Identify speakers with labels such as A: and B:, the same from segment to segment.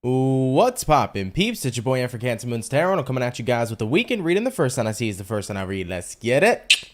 A: What's poppin', peeps? It's your boy for CancerMoonsTarot, and I'm coming at you guys with the weekend reading. The first sign I see is the first sign I read. Let's get it.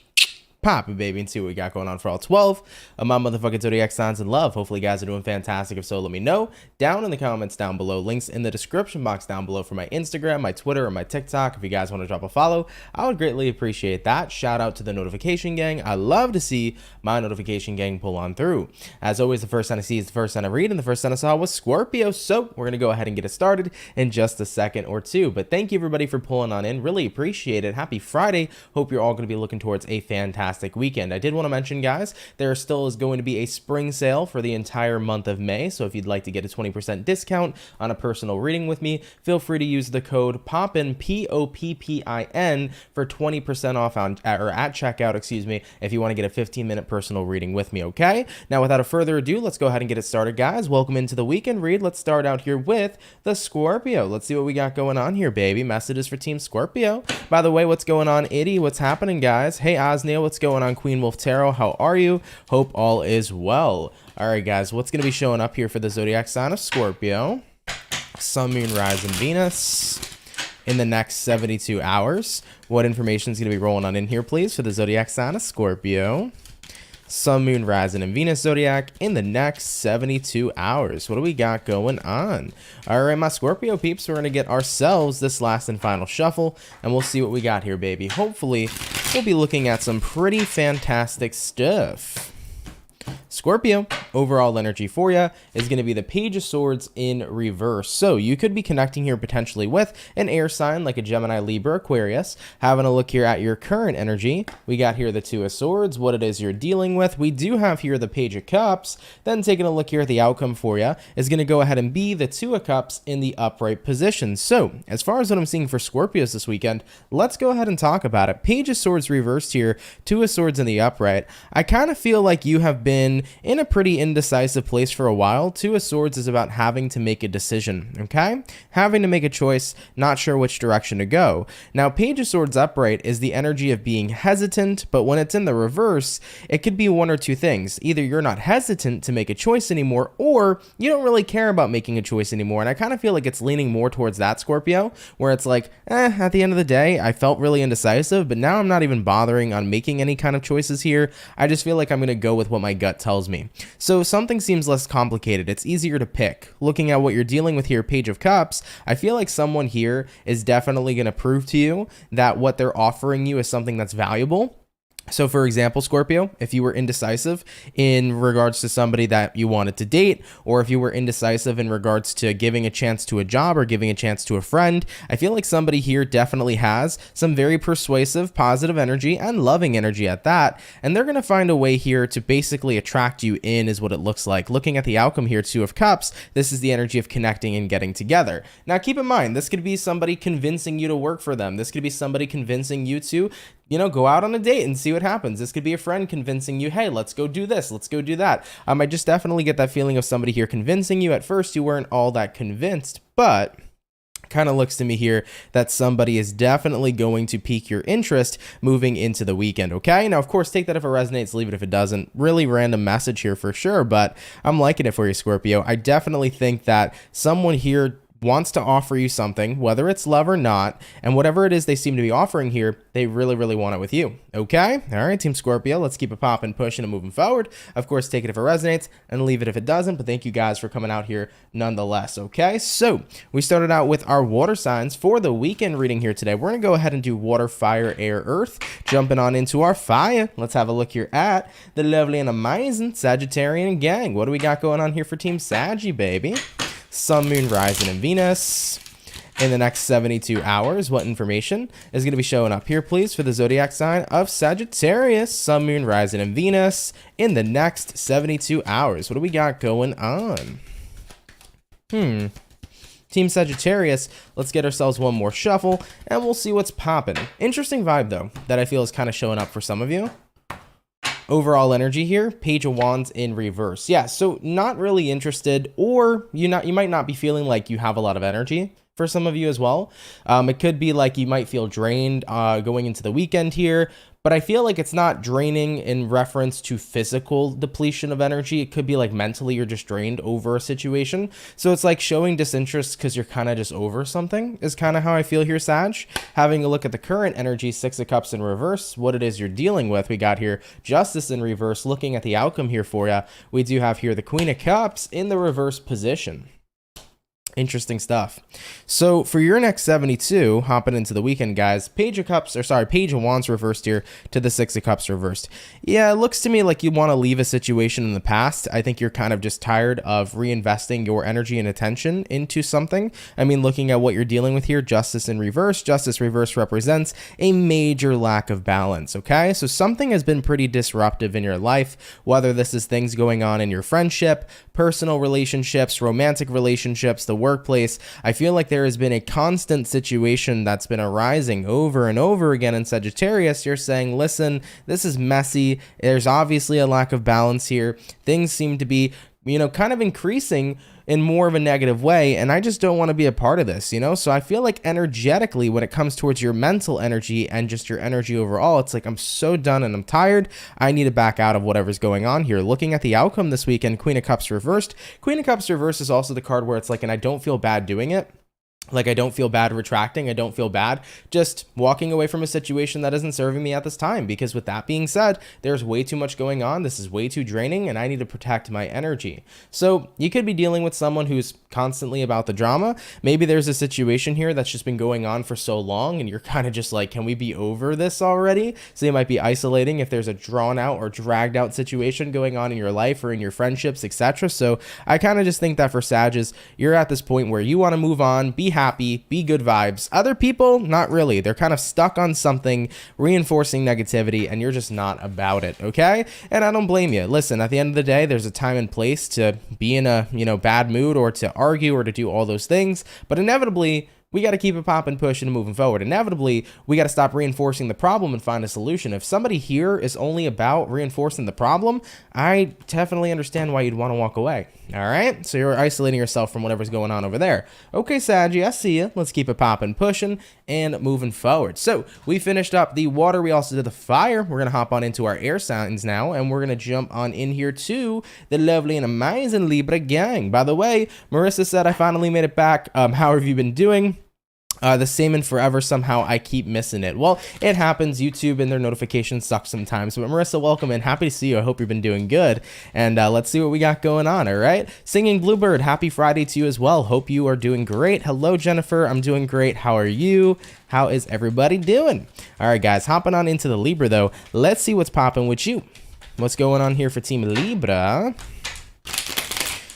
A: Poppin', baby, and see what we got going on for all 12 of my motherfucking zodiac signs in love. Hopefully you guys are doing fantastic. If so, let me know down in the comments down below. Links in the description box down below for my Instagram, my Twitter, or my TikTok. If you guys want to drop a follow, I would greatly appreciate that. Shout out to the notification gang. I love to see my notification gang pull on through. As always, the first sign I see is the first sign I read, and the first sign I saw was Scorpio. So we're going to go ahead and get it started in just a second or two. But thank you everybody for pulling on in. Really appreciate it. Happy Friday. Hope you're all going to be looking towards a fantastic weekend. I did want to mention, guys, there still is going to be a spring sale for the entire month of May. So if you'd like to get a 20% discount on a personal reading with me, feel free to use the code POPPIN, POPPIN, for 20% off at checkout, excuse me, if you want to get a 15-minute personal reading with me, okay? Now, without further ado, let's go ahead and get it started, guys. Welcome into the weekend read. Let's start out here with the Scorpio. Let's see what we got going on here, baby. Messages for Team Scorpio. By the way, what's going on, Itty? What's happening, guys? Hey, Osneil, what's going on? Queen Wolf Tarot, how are you? Hope all is well. All right, guys, what's going to be showing up here for the zodiac sign of Scorpio? Sun, Moon, Rise, and Venus in the next 72 hours. What information is going to be rolling on in here, please, for the zodiac sign of Scorpio? Sun, Moon, Rising, and Venus zodiac in the next 72 hours. What do we got going on? All right, my Scorpio peeps, we're going to get ourselves this last and final shuffle, and we'll see what we got here, baby. Hopefully, we'll be looking at some pretty fantastic stuff. Scorpio, overall energy for you is going to be the Page of Swords in reverse. So you could be connecting here potentially with an air sign like a Gemini, Libra, Aquarius. Having a look here at your current energy, we got here the Two of Swords, what it is you're dealing with. We do have here the Page of Cups. Then taking a look here at the outcome for you is going to go ahead and be the Two of Cups in the upright position. So as far as what I'm seeing for Scorpios this weekend, let's go ahead and talk about it. Page of Swords reversed here, Two of Swords in the upright. I kind of feel like you have been in a pretty indecisive place for a while. Two of Swords is about having to make a decision, okay? Having to make a choice, not sure which direction to go. Now, Page of Swords upright is the energy of being hesitant, but when it's in the reverse, it could be one or two things. Either you're not hesitant to make a choice anymore, or you don't really care about making a choice anymore. And I kind of feel like it's leaning more towards that, Scorpio, where it's like, at the end of the day, I felt really indecisive, but now I'm not even bothering on making any kind of choices here. I just feel like I'm going to go with what my gut tells me. So something seems less complicated. It's easier to pick. Looking at what you're dealing with here, Page of Cups, I feel like someone here is definitely going to prove to you that what they're offering you is something that's valuable. So for example, Scorpio, if you were indecisive in regards to somebody that you wanted to date, or if you were indecisive in regards to giving a chance to a job or giving a chance to a friend, I feel like somebody here definitely has some very persuasive, positive energy and loving energy at that. And they're going to find a way here to basically attract you in is what it looks like. Looking at the outcome here, Two of Cups, this is the energy of connecting and getting together. Now keep in mind, this could be somebody convincing you to work for them. This could be somebody convincing you to go out on a date and see what happens. This could be a friend convincing you, hey, let's go do this, let's go do that. I just definitely get that feeling of somebody here convincing you. At first, you weren't all that convinced, but kind of looks to me here that somebody is definitely going to pique your interest moving into the weekend, okay? Now, of course, take that if it resonates, leave it if it doesn't. Really random message here for sure, but I'm liking it for you, Scorpio. I definitely think that someone here wants to offer you something, whether it's love or not, and whatever it is they seem to be offering here, they really, really want it with you, okay? All right, Team Scorpio, let's keep it popping, pushing, and moving forward. Of course, take it if it resonates, and leave it if it doesn't, but thank you guys for coming out here nonetheless, okay? So, we started out with our water signs for the weekend reading here today. We're going to go ahead and do water, fire, air, earth. Jumping on into our fire, let's have a look here at the lovely and amazing Sagittarian gang. What do we got going on here for Team Saggy, baby? Sun, Moon, Rising, and Venus in the next 72 hours. What information is going to be showing up here, please, for the zodiac sign of Sagittarius? Sun, Moon, Rising, and Venus in the next 72 hours. What do we got going on? Team Sagittarius, let's get ourselves one more shuffle, and we'll see what's popping. Interesting vibe, though, that I feel is kind of showing up for some of you. Overall energy here, Page of Wands in reverse. Yeah, so not really interested, or you might not be feeling like you have a lot of energy for some of you as well. It could be like you might feel drained going into the weekend here, but I feel like it's not draining in reference to physical depletion of energy. It could be like mentally you're just drained over a situation. So it's like showing disinterest because you're kind of just over something is kind of how I feel here, Sag. Having a look at the current energy, Six of Cups in reverse, what it is you're dealing with. We got here Justice in reverse. Looking at the outcome here for you, we do have here the Queen of Cups in the reverse position. Interesting stuff. So for your next 72, hopping into the weekend, guys, Page of Wands reversed here to the Six of Cups reversed. Yeah, it looks to me like you want to leave a situation in the past. I think you're kind of just tired of reinvesting your energy and attention into something. I mean, looking at what you're dealing with here, Justice in reverse. Justice reverse represents a major lack of balance, okay? So something has been pretty disruptive in your life, whether this is things going on in your friendship, personal relationships, romantic relationships, the workplace. I feel like there has been a constant situation that's been arising over and over again in Sagittarius. You're saying, listen, this is messy. There's obviously a lack of balance here. Things seem to be, kind of increasing in more of a negative way, and I just don't want to be a part of this, So I feel like energetically, when it comes towards your mental energy and just your energy overall, it's like I'm so done and I'm tired. I need to back out of whatever's going on here. Looking at the outcome this weekend, Queen of Cups reversed. Queen of Cups reversed is also the card where it's like, and I don't feel bad doing it. Like, I don't feel bad retracting. I don't feel bad just walking away from a situation that isn't serving me at this time. Because with that being said, there's way too much going on. This is way too draining and I need to protect my energy. So you could be dealing with someone who's constantly about the drama. Maybe there's a situation here that's just been going on for so long and you're kind of just like, can we be over this already? So you might be isolating if there's a drawn out or dragged out situation going on in your life or in your friendships, etc. So I kind of just think that for Sages, you're at this point where you want to move on, be happy, be good vibes. Other people, not really. They're kind of stuck on something, reinforcing negativity, and you're just not about it, okay? And I don't blame you. Listen, at the end of the day, there's a time and place to be in a, bad mood or to argue or to do all those things, but inevitably, we got to keep it popping, pushing, and moving forward. Inevitably, we got to stop reinforcing the problem and find a solution. If somebody here is only about reinforcing the problem, I definitely understand why you'd want to walk away. All right? So you're isolating yourself from whatever's going on over there. Okay, Saggy, I see you. Let's keep it popping, pushing, and moving forward. So we finished up the water. We also did the fire. We're going to hop on into our air signs now, and we're going to jump on in here to the lovely and amazing Libra gang. By the way, Marissa said, I finally made it back. How have you been doing? The same and forever, somehow I keep missing it. Well, it happens. YouTube and their notifications suck sometimes. But Marissa, welcome and happy to see you. I hope you've been doing good. And let's see what we got going on, all right? Singing Bluebird, happy Friday to you as well. Hope you are doing great. Hello, Jennifer. I'm doing great. How are you? How is everybody doing? All right, guys, hopping on into the Libra, though. Let's see what's popping with you. What's going on here for Team Libra?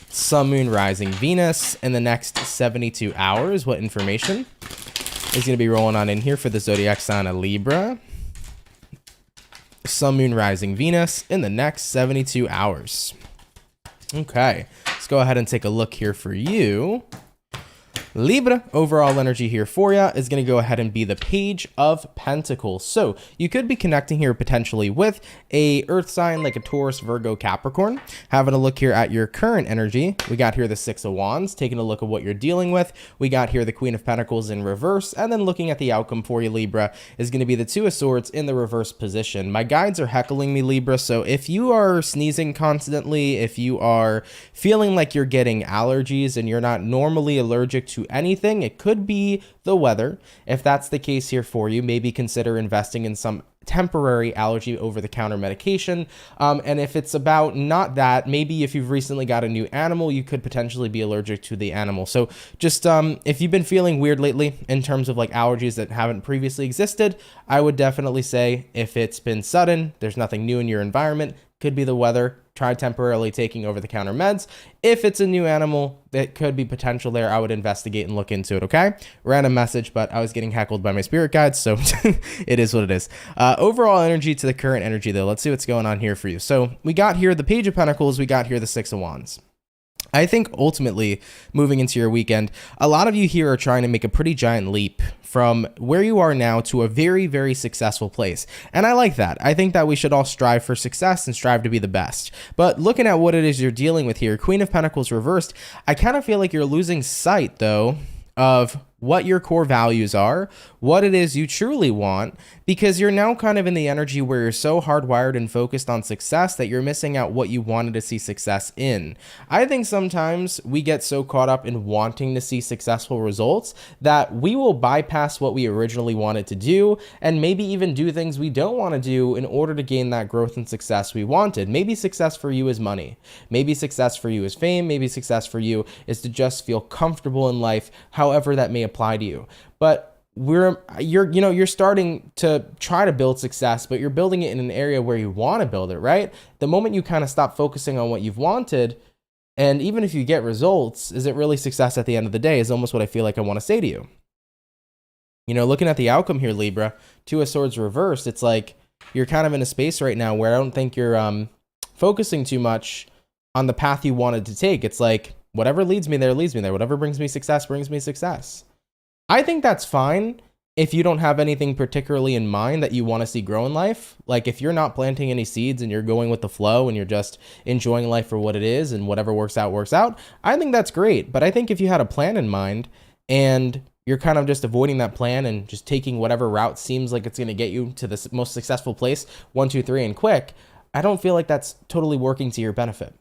A: Sun, Moon, Rising, Venus in the next 72 hours. What information is going to be rolling on in here for the zodiac sign of Libra? Sun, Moon, Rising, Venus in the next 72 hours. Okay, let's go ahead and take a look here for you. Libra, overall energy here for you is going to go ahead and be the Page of Pentacles. So you could be connecting here potentially with a earth sign like a Taurus, Virgo, Capricorn. Having a look here at your current energy, we got here the Six of Wands, taking a look at what you're dealing with. We got here the Queen of Pentacles in reverse, and then looking at the outcome for you, Libra, is going to be the Two of Swords in the reverse position. My guides are heckling me, Libra, so if you are sneezing constantly, if you are feeling like you're getting allergies and you're not normally allergic to anything, it could be the weather. If that's the case here for you, maybe consider investing in some temporary allergy over-the-counter medication. And if it's about not that, maybe if you've recently got a new animal, you could potentially be allergic to the animal. So just if you've been feeling weird lately in terms of like allergies that haven't previously existed, I would definitely say if it's been sudden, there's nothing new in your environment, could be the weather, try temporarily taking over-the-counter meds. If it's a new animal, that could be potential there. I would investigate and look into it, okay? Random message, but I was getting heckled by my spirit guides, so it is what it is. Overall energy to the current energy, though. Let's see what's going on here for you. So we got here the Page of Pentacles. We got here the Six of Wands. I think ultimately, moving into your weekend, a lot of you here are trying to make a pretty giant leap from where you are now to a very, very successful place. And I like that. I think that we should all strive for success and strive to be the best. But looking at what it is you're dealing with here, Queen of Pentacles reversed, I kind of feel like you're losing sight, though, of what your core values are, what it is you truly want, because you're now kind of in the energy where you're so hardwired and focused on success that you're missing out what you wanted to see success in. I think sometimes we get so caught up in wanting to see successful results that we will bypass what we originally wanted to do and maybe even do things we don't want to do in order to gain that growth and success we wanted. Maybe success for you is money. Maybe success for you is fame. Maybe success for you is to just feel comfortable in life, however that may apply to you. But you're starting to try to build success, but you're building it in an area where you want to build it, right? The moment you kind of stop focusing on what you've wanted, and even if you get results, is it really success at the end of the day is almost what I feel like I want to say to you. Looking at the outcome here, Libra, Two of Swords reversed, it's like you're kind of in a space right now where I don't think you're focusing too much on the path you wanted to take. It's like, whatever leads me there, leads me there. Whatever brings me success, brings me success. I think that's fine if you don't have anything particularly in mind that you want to see grow in life. Like if you're not planting any seeds and you're going with the flow and you're just enjoying life for what it is and whatever works out, I think that's great. But I think if you had a plan in mind and you're kind of just avoiding that plan and just taking whatever route seems like it's going to get you to the most successful place, 1, 2, 3, and quick, I don't feel like that's totally working to your benefit,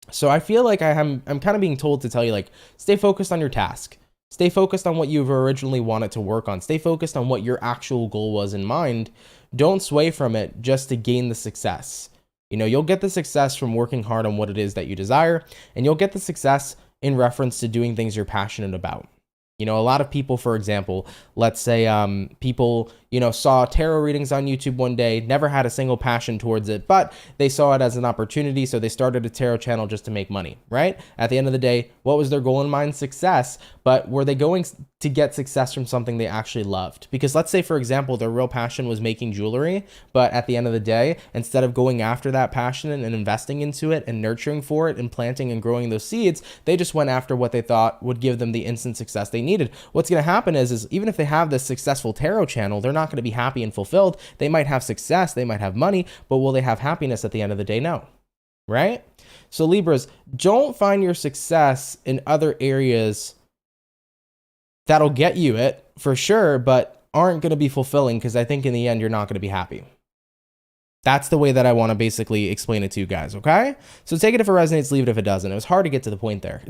A: So I feel like I'm kind of being told to tell you, like, stay focused on your task. Stay focused on what you've originally wanted to work on. Stay focused on what your actual goal was in mind. Don't sway from it just to gain the success. You'll get the success from working hard on what it is that you desire, and you'll get the success in reference to doing things you're passionate about. A lot of people, for example, let's say people, saw tarot readings on YouTube one day, never had a single passion towards it, but they saw it as an opportunity, so they started a tarot channel just to make money, right? At the end of the day, what was their goal in mind? Success. But were they going to get success from something they actually loved? Because let's say, for example, their real passion was making jewelry, but at the end of the day, instead of going after that passion and investing into it and nurturing for it and planting and growing those seeds, they just went after what they thought would give them the instant success they needed. What's going to happen is even if they have this successful tarot channel, they're not going to be happy and fulfilled. They might have success, they might have money, but will they have happiness at the end of the day? No, right? So Libras, don't find your success in other areas that'll get you it for sure, but aren't going to be fulfilling, because I think in the end, you're not going to be happy. That's the way that I want to basically explain it to you guys, okay? So take it if it resonates, leave it if it doesn't. It was hard to get to the point there.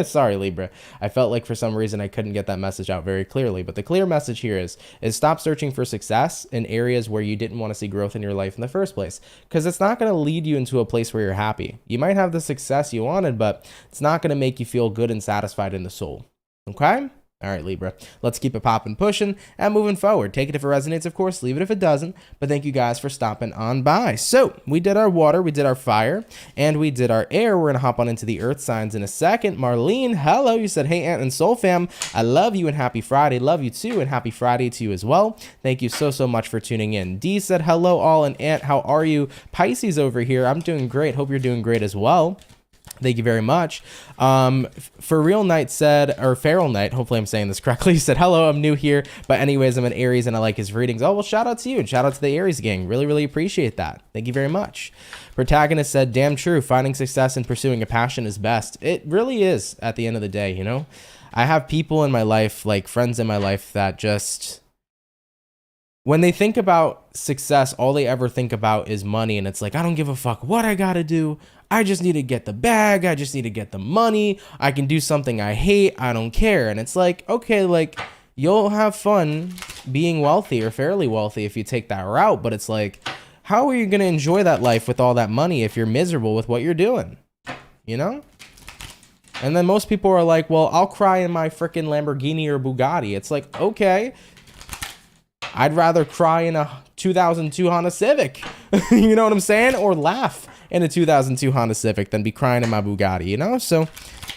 A: Sorry, Libra. I felt like for some reason I couldn't get that message out very clearly. But the clear message here is stop searching for success in areas where you didn't want to see growth in your life in the first place, because it's not going to lead you into a place where you're happy. You might have the success you wanted, but it's not going to make you feel good and satisfied in the soul, okay? All right, Libra, let's keep it popping, pushing, and moving forward. Take it if it resonates, of course. Leave it if it doesn't. But thank you guys for stopping on by. So we did our water, we did our fire, and we did our air. We're going to hop on into the earth signs in a second. Marlene, hello. You said, hey, Ant and Soul Fam. I love you and happy Friday. Love you too, and happy Friday to you as well. Thank you so much for tuning in. Dee said, hello all, and Ant, how are you? Pisces over here. I'm doing great. Hope you're doing great as well. Thank you very much. For Real Knight said, or Feral Knight, hopefully I'm saying this correctly, he said, hello, I'm new here, but anyways, I'm an Aries and I like his readings. Oh, well, shout out to you and shout out to the Aries gang. Really appreciate that. Thank you very much. Protagonist said, damn true, finding success and pursuing a passion is best. It really is at the end of the day, I have people in my life, like friends in my life, that just, when they think about success, all they ever think about is money. And it's like, I don't give a fuck what I gotta do. I just need to get the bag. I just need to get the money. I can do something I hate. I don't care. And it's like, okay, like you'll have fun being wealthy or fairly wealthy if you take that route. But it's like, how are you going to enjoy that life with all that money if you're miserable with what you're doing? And then most people are like, well, I'll cry in my freaking Lamborghini or Bugatti. It's like, okay, I'd rather cry in a 2002 Honda Civic. You know what I'm saying? Or laugh in a 2002 Honda Civic than be crying in my Bugatti, So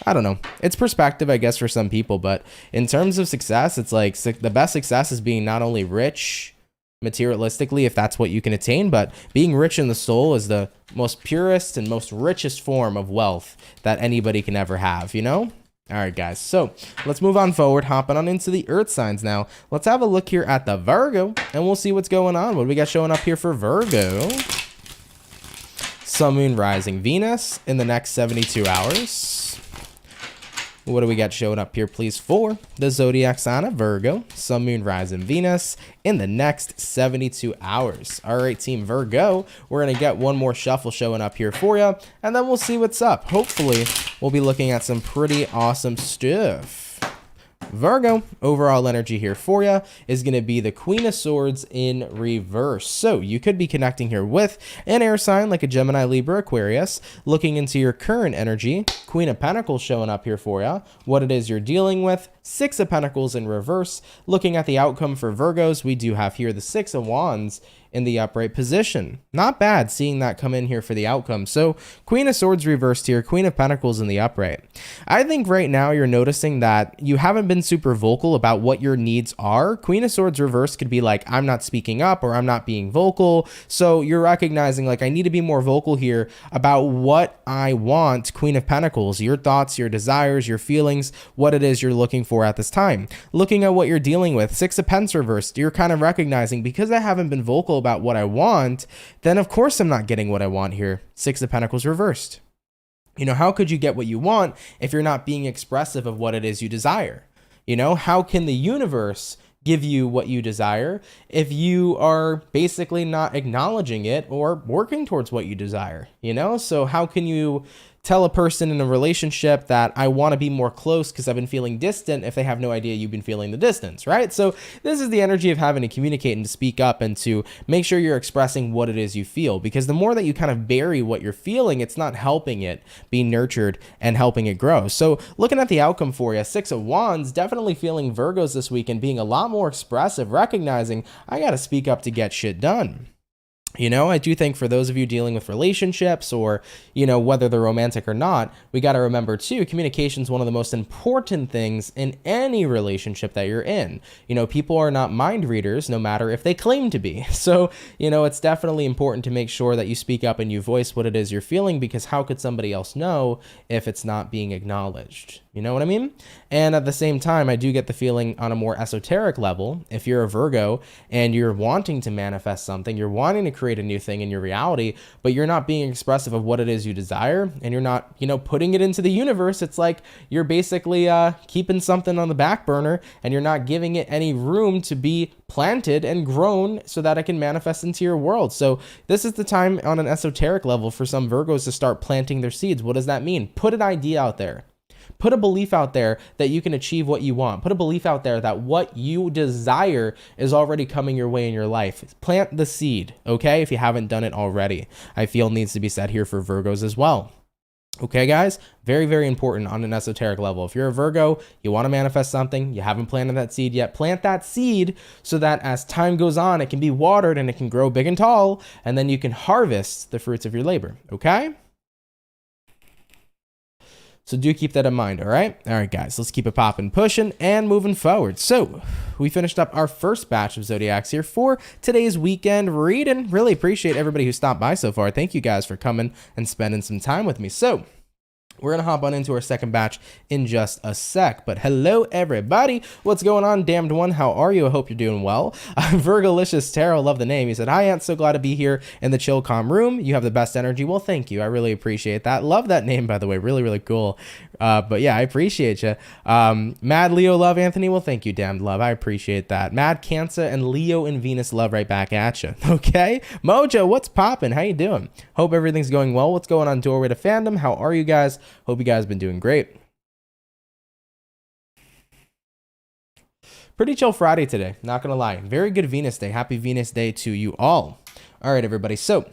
A: I don't know. It's perspective, I guess, for some people. But in terms of success, it's like the best success is being not only rich materialistically, if that's what you can attain, but being rich in the soul is the most purest and most richest form of wealth that anybody can ever have, All right, guys, so let's move on forward, hopping on into the earth signs now. Let's have a look here at the Virgo, and we'll see what's going on. What do we got showing up here for Virgo? Sun, Moon, Rising, Venus in the next 72 hours. What do we got showing up here, please, for the zodiac sign of Virgo, Sun, Moon, Rising, Venus in the next 72 hours? All right, Team Virgo, we're going to get one more shuffle showing up here for you, and then we'll see what's up. Hopefully, we'll be looking at some pretty awesome stuff. Virgo, overall energy here for you is going to be the Queen of Swords in reverse. So you could be connecting here with an air sign like a Gemini, Libra, Aquarius, looking into your current energy. Queen of Pentacles showing up here for you, what it is you're dealing with. Six of Pentacles in reverse. Looking at the outcome for Virgos, we do have here the Six of Wands in the upright position. Not bad seeing that come in here for the outcome. So Queen of Swords reversed here, Queen of Pentacles in the upright. I think right now you're noticing that you haven't been super vocal about what your needs are. Queen of Swords reversed could be like, I'm not speaking up or I'm not being vocal. So you're recognizing like, I need to be more vocal here about what I want. Queen of Pentacles, your thoughts, your desires, your feelings, what it is you're looking for at this time. Looking at what you're dealing with. Six of Pence reversed, you're kind of recognizing because I haven't been vocal about what I want, then of course I'm not getting what I want here. Six of Pentacles reversed. You know, how could you get what you want if you're not being expressive of what it is you desire? You know, how can the universe give you what you desire if you are basically not acknowledging it or working towards what you desire? You know, so how can you tell a person in a relationship that I want to be more close because I've been feeling distant if they have no idea you've been feeling the distance, right? So this is the energy of having to communicate and to speak up and to make sure you're expressing what it is you feel, because the more that you kind of bury what you're feeling, it's not helping it be nurtured and helping it grow. So looking at the outcome for you, Six of Wands, definitely feeling Virgos this week and being a lot more expressive, recognizing I got to speak up to get shit done. You know, I do think for those of you dealing with relationships or, you know, whether they're romantic or not, we got to remember too, communication is one of the most important things in any relationship that you're in. You know, people are not mind readers, no matter if they claim to be. So, you know, it's definitely important to make sure that you speak up and you voice what it is you're feeling, because how could somebody else know if it's not being acknowledged? You know what I mean? And at the same time, I do get the feeling on a more esoteric level, if you're a Virgo and you're wanting to manifest something, you're wanting to create a new thing in your reality, but you're not being expressive of what it is you desire, and you're not, you know, putting it into the universe. It's like you're basically keeping something on the back burner and you're not giving it any room to be planted and grown so that it can manifest into your world. So this is the time on an esoteric level for some Virgos to start planting their seeds. What does that mean? Put an idea out there. Put a belief out there that you can achieve what you want. Put a belief out there that what you desire is already coming your way in your life. Plant the seed, okay? If you haven't done it already, I feel needs to be said here for Virgos as well. Okay, guys, very, very important on an esoteric level. If you're a Virgo, you want to manifest something, you haven't planted that seed yet, plant that seed so that as time goes on, it can be watered and it can grow big and tall, and then you can harvest the fruits of your labor, okay? So do keep that in mind, all right? All right, guys, let's keep it popping, pushing, and moving forward. So we finished up our first batch of Zodiacs here for today's weekend reading. Really appreciate everybody who stopped by so far. Thank you guys for coming and spending some time with me. So we're going to hop on into our second batch in just a sec. But hello, everybody. What's going on, damned one? How are you? I hope you're doing well. Virgolicious Tarot, love the name. He said, hi, Aunt. So glad to be here in the chill, calm room. You have the best energy. Well, thank you. I really appreciate that. Love that name, by the way. Really, really cool. But yeah, I appreciate you. Mad Leo love, Anthony. Well, thank you, damned love. I appreciate that. Mad Cancer and Leo and Venus love right back at you. Okay. Mojo, what's popping? How you doing? Hope everything's going well. What's going on, Doorway to Fandom? How are you guys? Hope you guys have been doing great. Pretty chill Friday today, not gonna lie. Very good Venus Day. Happy Venus Day to you all. All right, everybody. So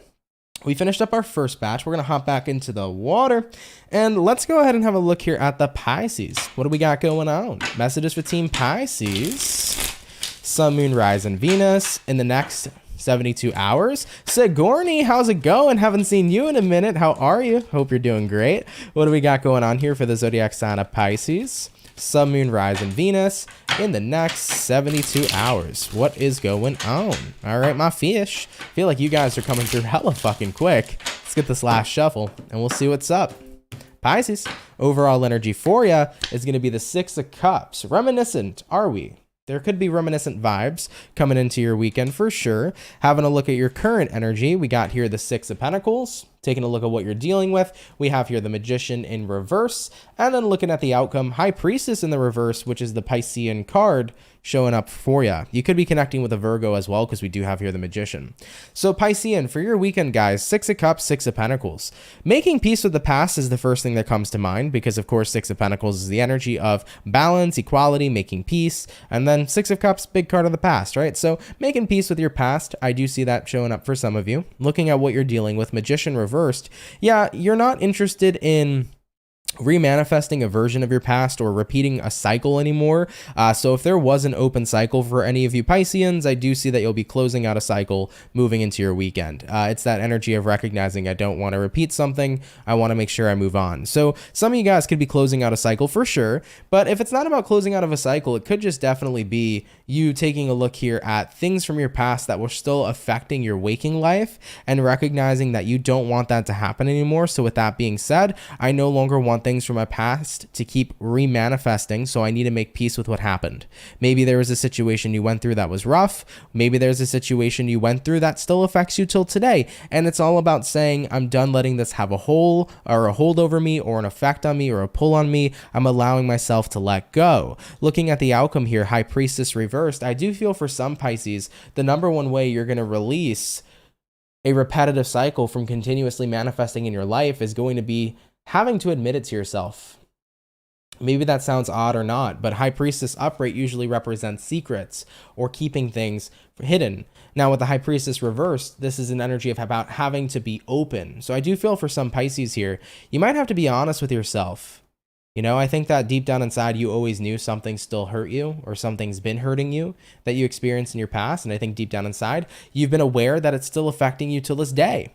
A: we finished up our first batch. We're gonna hop back into the water and let's go ahead and have a look here at the Pisces. What do we got going on? Messages for Team Pisces. Sun, Moon, Rising, Venus in the next 72 hours. Sigourney, how's it going? Haven't seen you in a minute. How are you? Hope you're doing great. What do we got going on here for the zodiac sign of Pisces? Sun, Moon, Rising, Venus in the next 72 hours. What is going on? All right, my fish. Feel like you guys are coming through hella fucking quick. Let's get this last shuffle and we'll see what's up. Pisces, overall energy for you is going to be the Six of Cups. Reminiscent, are we? There could be reminiscent vibes coming into your weekend for sure. Having a look at your current energy, we got here the Six of Pentacles, taking a look at what you're dealing with, we have here the Magician in reverse, and then looking at the outcome, High Priestess in the reverse, which is the Piscean card showing up for you. You could be connecting with a Virgo as well, because we do have here the Magician. So Piscean, for your weekend, guys, 6 of Cups, 6 of Pentacles. Making peace with the past is the first thing that comes to mind, because of course 6 of Pentacles is the energy of balance, equality, making peace, and then 6 of Cups, big card of the past, right? So making peace with your past, I do see that showing up for some of you. Looking at what you're dealing with, Magician reversed, yeah, you're not interested in remanifesting a version of your past or repeating a cycle anymore. So if there was an open cycle for any of you Pisceans, I do see that you'll be closing out a cycle moving into your weekend. It's that energy of recognizing I don't want to repeat something. I want to make sure I move on. So some of you guys could be closing out a cycle for sure. But if it's not about closing out of a cycle, it could just definitely be you taking a look here at things from your past that were still affecting your waking life and recognizing that you don't want that to happen anymore. So with that being said, I no longer want things from my past to keep remanifesting, so I need to make peace with what happened. Maybe there was a situation you went through that was rough. Maybe there's a situation you went through that still affects you till today, and it's all about saying, I'm done letting this have a hold over me or an effect on me or a pull on me. I'm allowing myself to let go. Looking at the outcome here, High Priestess reversed, I do feel for some Pisces, the number one way you're going to release a repetitive cycle from continuously manifesting in your life is going to be having to admit it to yourself. Maybe that sounds odd or not, but High Priestess upright usually represents secrets or keeping things hidden. Now with the High Priestess reversed, this is an energy of about having to be open. So I do feel for some Pisces here, you might have to be honest with yourself. You know, I think that deep down inside, you always knew something still hurt you or something's been hurting you that you experienced in your past. And I think deep down inside, you've been aware that it's still affecting you till this day.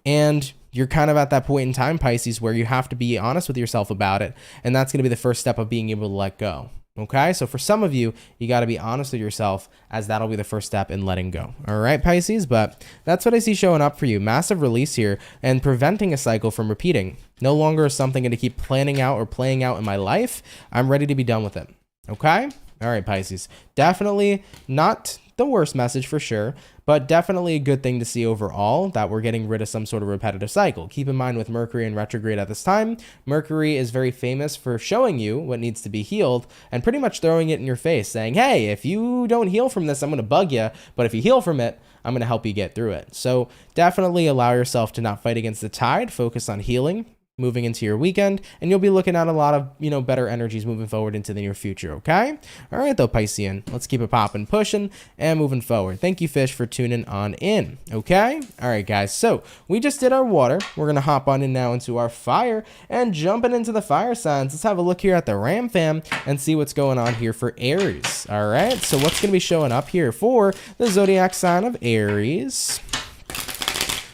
A: And you're kind of at that point in time, Pisces, where you have to be honest with yourself about it. And that's going to be the first step of being able to let go. Okay, so for some of you, you got to be honest with yourself, as that'll be the first step in letting go. All right, Pisces, but that's what I see showing up for you. Massive release here and preventing a cycle from repeating. No longer is something going to keep planning out or playing out in my life. I'm ready to be done with it. Okay, all right, Pisces. Definitely not the worst message for sure, but definitely a good thing to see overall that we're getting rid of some sort of repetitive cycle. Keep in mind with Mercury in retrograde at this time, Mercury is very famous for showing you what needs to be healed and pretty much throwing it in your face saying, hey, if you don't heal from this, I'm going to bug you. But if you heal from it, I'm going to help you get through it. So definitely allow yourself to not fight against the tide, focus on healing, moving into your weekend, and you'll be looking at a lot of, better energies moving forward into the near future, okay? All right, though, Piscean, let's keep it popping, pushing, and moving forward. Thank you, Fish, for tuning on in, okay? All right, guys, so we just did our water. We're going to hop on in now into our fire, and jumping into the fire signs, let's have a look here at the Ram Fam and see what's going on here for Aries, all right? So what's going to be showing up here for the zodiac sign of Aries?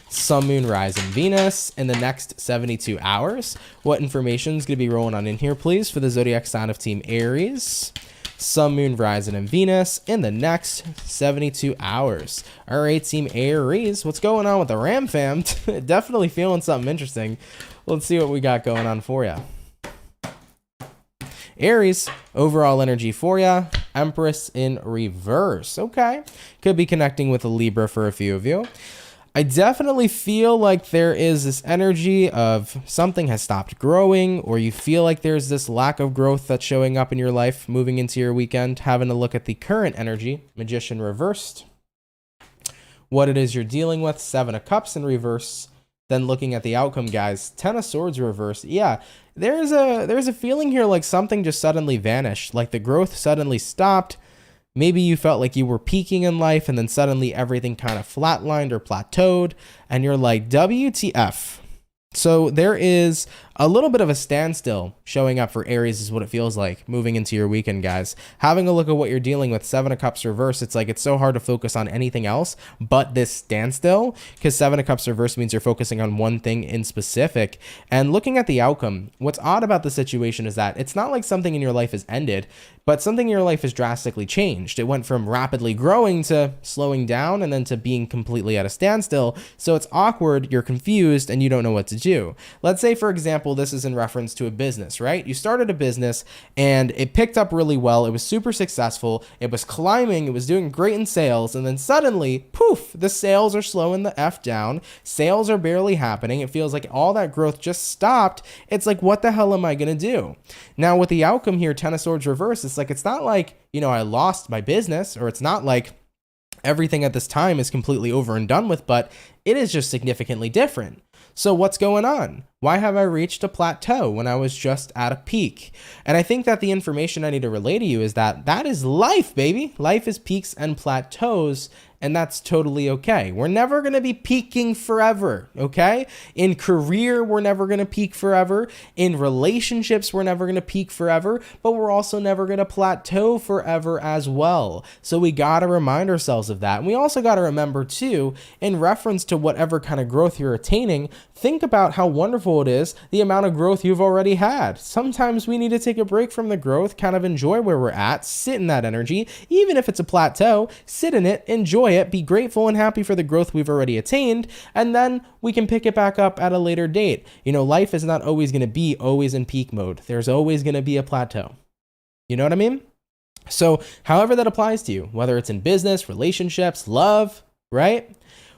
A: Sun, Moon, Rise, and Venus in the next 72 hours. What information is going to be rolling on in here, please, for the zodiac sign of Team Aries? Sun, Moon, Rising, and Venus in the next 72 hours. All right, Team Aries, what's going on with the Ram Fam? Definitely feeling something interesting. Let's see what we got going on for you. Aries, overall energy for you. Empress in reverse. Okay, could be connecting with a Libra for a few of you. I definitely feel like there is this energy of something has stopped growing, or you feel like there's this lack of growth that's showing up in your life moving into your weekend. Having a look at the current energy, Magician reversed. What it is you're dealing with, 7 of Cups in reverse. Then looking at the outcome, guys, 10 of Swords reversed. Yeah, there's a feeling here like something just suddenly vanished, like the growth suddenly stopped. Maybe you felt like you were peaking in life and then suddenly everything kind of flatlined or plateaued and you're like, WTF. So there is a little bit of a standstill showing up for Aries is what it feels like moving into your weekend, guys. Having a look at what you're dealing with, 7 of Cups reverse, it's like it's so hard to focus on anything else but this standstill, because 7 of Cups reverse means you're focusing on one thing in specific. And looking at the outcome, what's odd about the situation is that it's not like something in your life has ended, but something in your life has drastically changed. It went from rapidly growing to slowing down and then to being completely at a standstill. So it's awkward, you're confused, and you don't know what to do. Let's say, for example, example, this is in reference to a business, right? You started a business and it picked up really well. It was super successful. It was climbing. It was doing great in sales. And then suddenly, poof, the sales are slowing the F down. Sales are barely happening. It feels like all that growth just stopped. It's like, what the hell am I going to do? Now with the outcome here, Ten of Swords reverse, it's like, it's not like, you know, I lost my business, or it's not like everything at this time is completely over and done with, but it is just significantly different. So what's going on? Why have I reached a plateau when I was just at a peak? And I think that the information I need to relay to you is that that is life, baby. Life is peaks and plateaus, and that's totally okay. We're never going to be peaking forever, okay? In career, we're never going to peak forever. In relationships, we're never going to peak forever, but we're also never going to plateau forever as well. So we got to remind ourselves of that. And we also got to remember too, in reference to whatever kind of growth you're attaining, think about how wonderful it is, the amount of growth you've already had. Sometimes we need to take a break from the growth, kind of enjoy where we're at, sit in that energy, even if it's a plateau, sit in it, enjoy it, be grateful and happy for the growth we've already attained, and then we can pick it back up at a later date. You know, life is not always going to be always in peak mode. There's always going to be a plateau. You know what I mean? So however that applies to you, whether it's in business, relationships, love, right?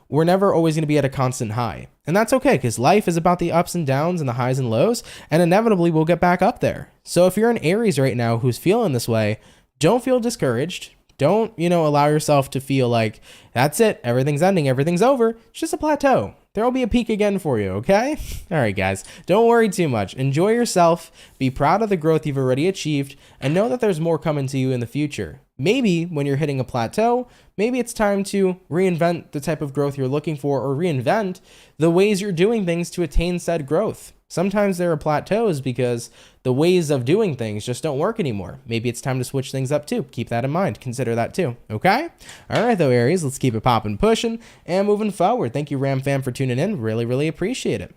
A: We're never always going to be at a constant high. And that's okay, because life is about the ups and downs and the highs and lows, and inevitably we'll get back up there. So if you're an Aries right now who's feeling this way, don't feel discouraged. Don't, allow yourself to feel like that's it, everything's ending, everything's over. It's just a plateau. There'll be a peak again for you, okay? All right, guys, don't worry too much. Enjoy yourself, be proud of the growth you've already achieved, and know that there's more coming to you in the future. Maybe when you're hitting a plateau, maybe it's time to reinvent the type of growth you're looking for, or reinvent the ways you're doing things to attain said growth. Sometimes there are plateaus because the ways of doing things just don't work anymore. Maybe it's time to switch things up too. Keep that in mind. Consider that too. Okay? All right, though, Aries, let's keep it popping, pushing, and moving forward. Thank you, Ram fam, for tuning in. Really, really appreciate it.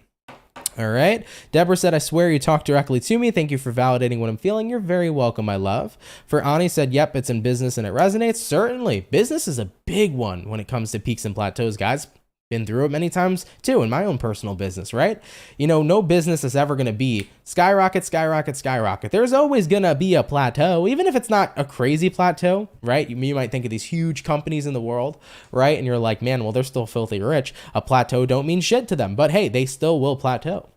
A: All right. Deborah said, I swear you talk directly to me. Thank you for validating what I'm feeling. You're very welcome, my love. For Ani said, yep, it's in business and it resonates. Certainly. Business is a big one when it comes to peaks and plateaus, guys. Been through it many times too in my own personal business, right? No business is ever going to be skyrocket, skyrocket, skyrocket. There's always going to be a plateau, even if it's not a crazy plateau, right? You might think of these huge companies in the world, right? And you're like, man, well, they're still filthy rich. A plateau don't mean shit to them, but hey, they still will plateau.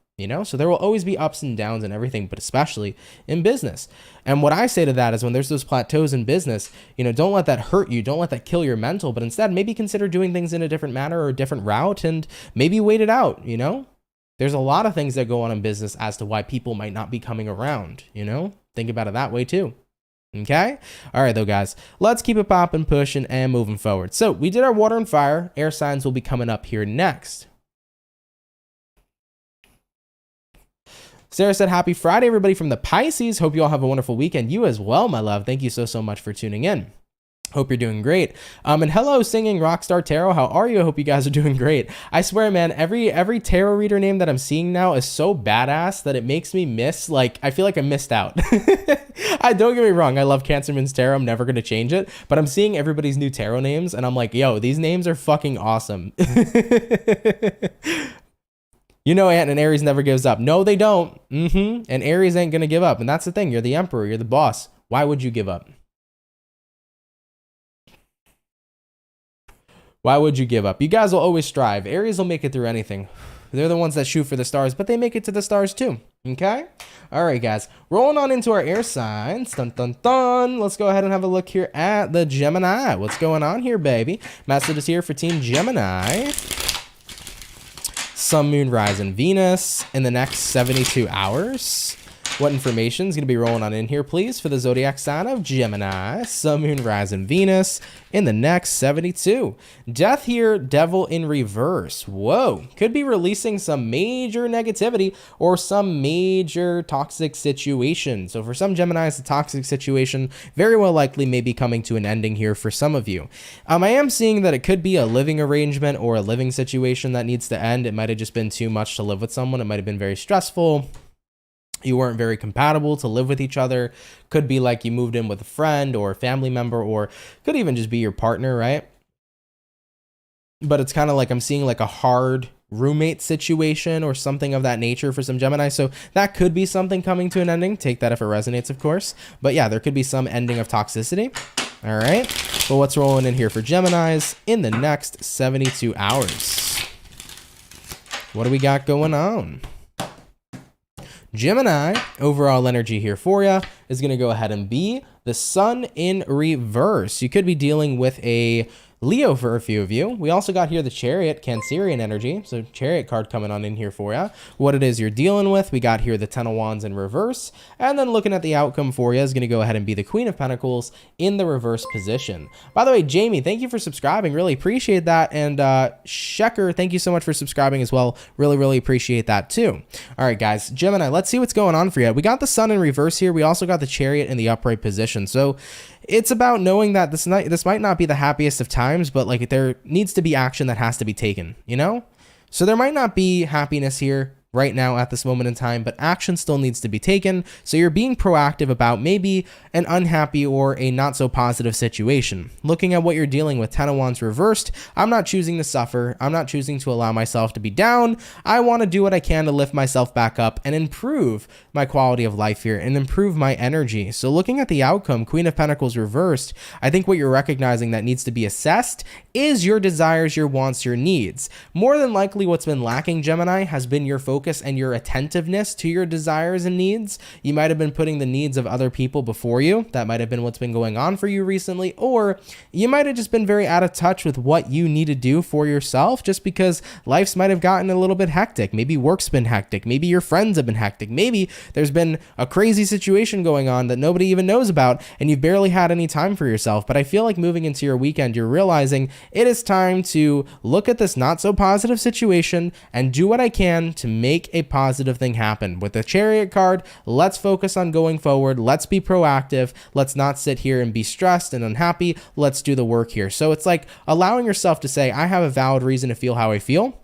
A: So there will always be ups and downs and everything, but especially in business. And what I say to that is when there's those plateaus in business, don't let that hurt you. Don't let that kill your mental, but instead maybe consider doing things in a different manner or a different route, and maybe wait it out. There's a lot of things that go on in business as to why people might not be coming around, think about it that way too. Okay. All right, though, guys, let's keep it popping, pushing, and moving forward. So we did our water and fire. Air signs will be coming up here next. Sarah said, happy Friday, everybody from the Pisces. Hope you all have a wonderful weekend. You as well, my love. Thank you so much for tuning in. Hope you're doing great. And hello, Singing Rockstar Tarot. How are you? I hope you guys are doing great. I swear, man, every tarot reader name that I'm seeing now is so badass that it makes me miss, I feel like I missed out. Don't get me wrong. I love CancerMoonsTarot. I'm never going to change it. But I'm seeing everybody's new tarot names, and I'm like, yo, these names are fucking awesome. Ant and Aries never gives up. No, they don't. And Aries ain't going to give up. And that's the thing. You're the emperor. You're the boss. Why would you give up? Why would you give up? You guys will always strive. Aries will make it through anything. They're the ones that shoot for the stars, but they make it to the stars too. Okay? All right, guys. Rolling on into our air signs. Dun, dun, dun. Let's go ahead and have a look here at the Gemini. What's going on here, baby? Message is here for Team Gemini. Sun, Moon, Rise, and Venus in the next 72 hours. What information is going to be rolling on in here, please, for the zodiac sign of Gemini? Sun, Moon, Rise, and Venus in the next 72. Death here, Devil in reverse. Whoa. Could be releasing some major negativity or some major toxic situation. So for some Geminis, the toxic situation very well likely may be coming to an ending here for some of you. I am seeing that it could be a living arrangement or a living situation that needs to end. It might have just been too much to live with someone. It might have been very stressful. You weren't very compatible to live with each other. Could be like you moved in with a friend or a family member, or could even just be your partner, right? But it's kind of like I'm seeing like a hard roommate situation or something of that nature for some Gemini. So that could be something coming to an ending. Take that if it resonates, of course. But yeah, there could be some ending of toxicity. All right. But what's rolling in here for Geminis in the next 72 hours? What do we got going on? Gemini, overall energy here for you is going to go ahead and be the Sun in reverse. You could be dealing with a Leo for a few of you. We also got here the Chariot, Cancerian energy. So Chariot card coming on in here for you. What it is you're dealing with. We got here the Ten of Wands in reverse. And then looking at the outcome for you is going to go ahead and be the Queen of Pentacles in the reverse position. By the way, Jamie, thank you for subscribing. Really appreciate that. And Shecker, thank you so much for subscribing as well. Really, really appreciate that too. All right, guys. Gemini, let's see what's going on for you. We got the Sun in reverse here. We also got the Chariot in the upright position. So it's about knowing that this might not be the happiest of times, but like there needs to be action that has to be taken, you know? So there might not be happiness here right now at this moment in time, but action still needs to be taken. So you're being proactive about maybe an unhappy or a not so positive situation. Looking at what you're dealing with, Ten of Wands reversed, I'm not choosing to suffer. I'm not choosing to allow myself to be down. I want to do what I can to lift myself back up and improve my quality of life here and improve my energy. So looking at the outcome, Queen of Pentacles reversed, I think what you're recognizing that needs to be assessed is your desires, your wants, your needs. More than likely what's been lacking, Gemini, has been your focus and your attentiveness to your desires and needs. You might have been putting the needs of other people before you. That might have been what's been going on for you recently, or you might have just been very out of touch with what you need to do for yourself just because life's might have gotten a little bit hectic. Maybe work's been hectic. Maybe your friends have been hectic. Maybe there's been a crazy situation going on that nobody even knows about and you've barely had any time for yourself. But I feel like moving into your weekend, you're realizing it is time to look at this not so positive situation and do what I can to make a positive thing happen. With the Chariot card, let's focus on going forward. Let's be proactive. Let's not sit here and be stressed and unhappy. Let's do the work here. So it's like allowing yourself to say, I have a valid reason to feel how I feel.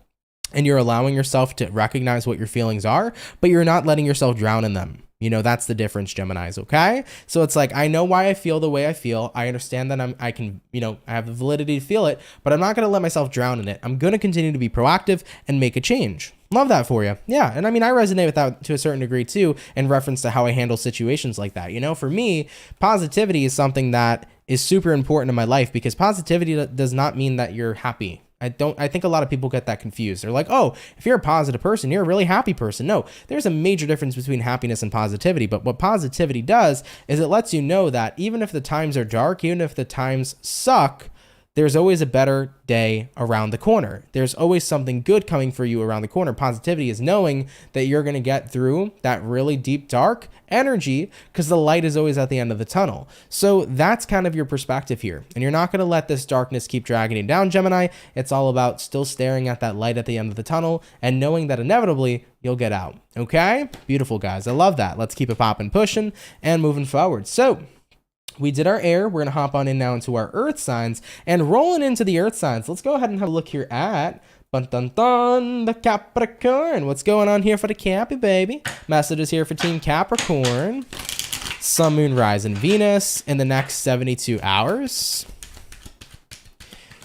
A: And you're allowing yourself to recognize what your feelings are, but you're not letting yourself drown in them. You know, that's the difference, Geminis, okay? So it's like, I know why I feel the way I feel. I understand that I can, you know, I have the validity to feel it, but I'm not going to let myself drown in it. I'm going to continue to be proactive and make a change. Love that for you. Yeah. And I mean, I resonate with that to a certain degree too, in reference to how I handle situations like that. You know, for me, positivity is something that is super important in my life because positivity does not mean that you're happy. I think a lot of people get that confused. They're like, oh, if you're a positive person, you're a really happy person. No, there's a major difference between happiness and positivity. But what positivity does is it lets you know that even if the times are dark, even if the times suck, there's always a better day around the corner. There's always something good coming for you around the corner. Positivity is knowing that you're going to get through that really deep, dark energy because the light is always at the end of the tunnel. So that's kind of your perspective here. And you're not going to let this darkness keep dragging you down, Gemini. It's all about still staring at that light at the end of the tunnel and knowing that inevitably you'll get out. Okay? Beautiful, guys. I love that. Let's keep it popping, pushing, and moving forward. So we did our air. We're going to hop on in now into our earth signs and rolling into the earth signs. Let's go ahead and have a look here at the Capricorn. What's going on here for the Cappy, baby? Messages here for Team Capricorn. Sun, Moon, Rise, and Venus in the next 72 hours.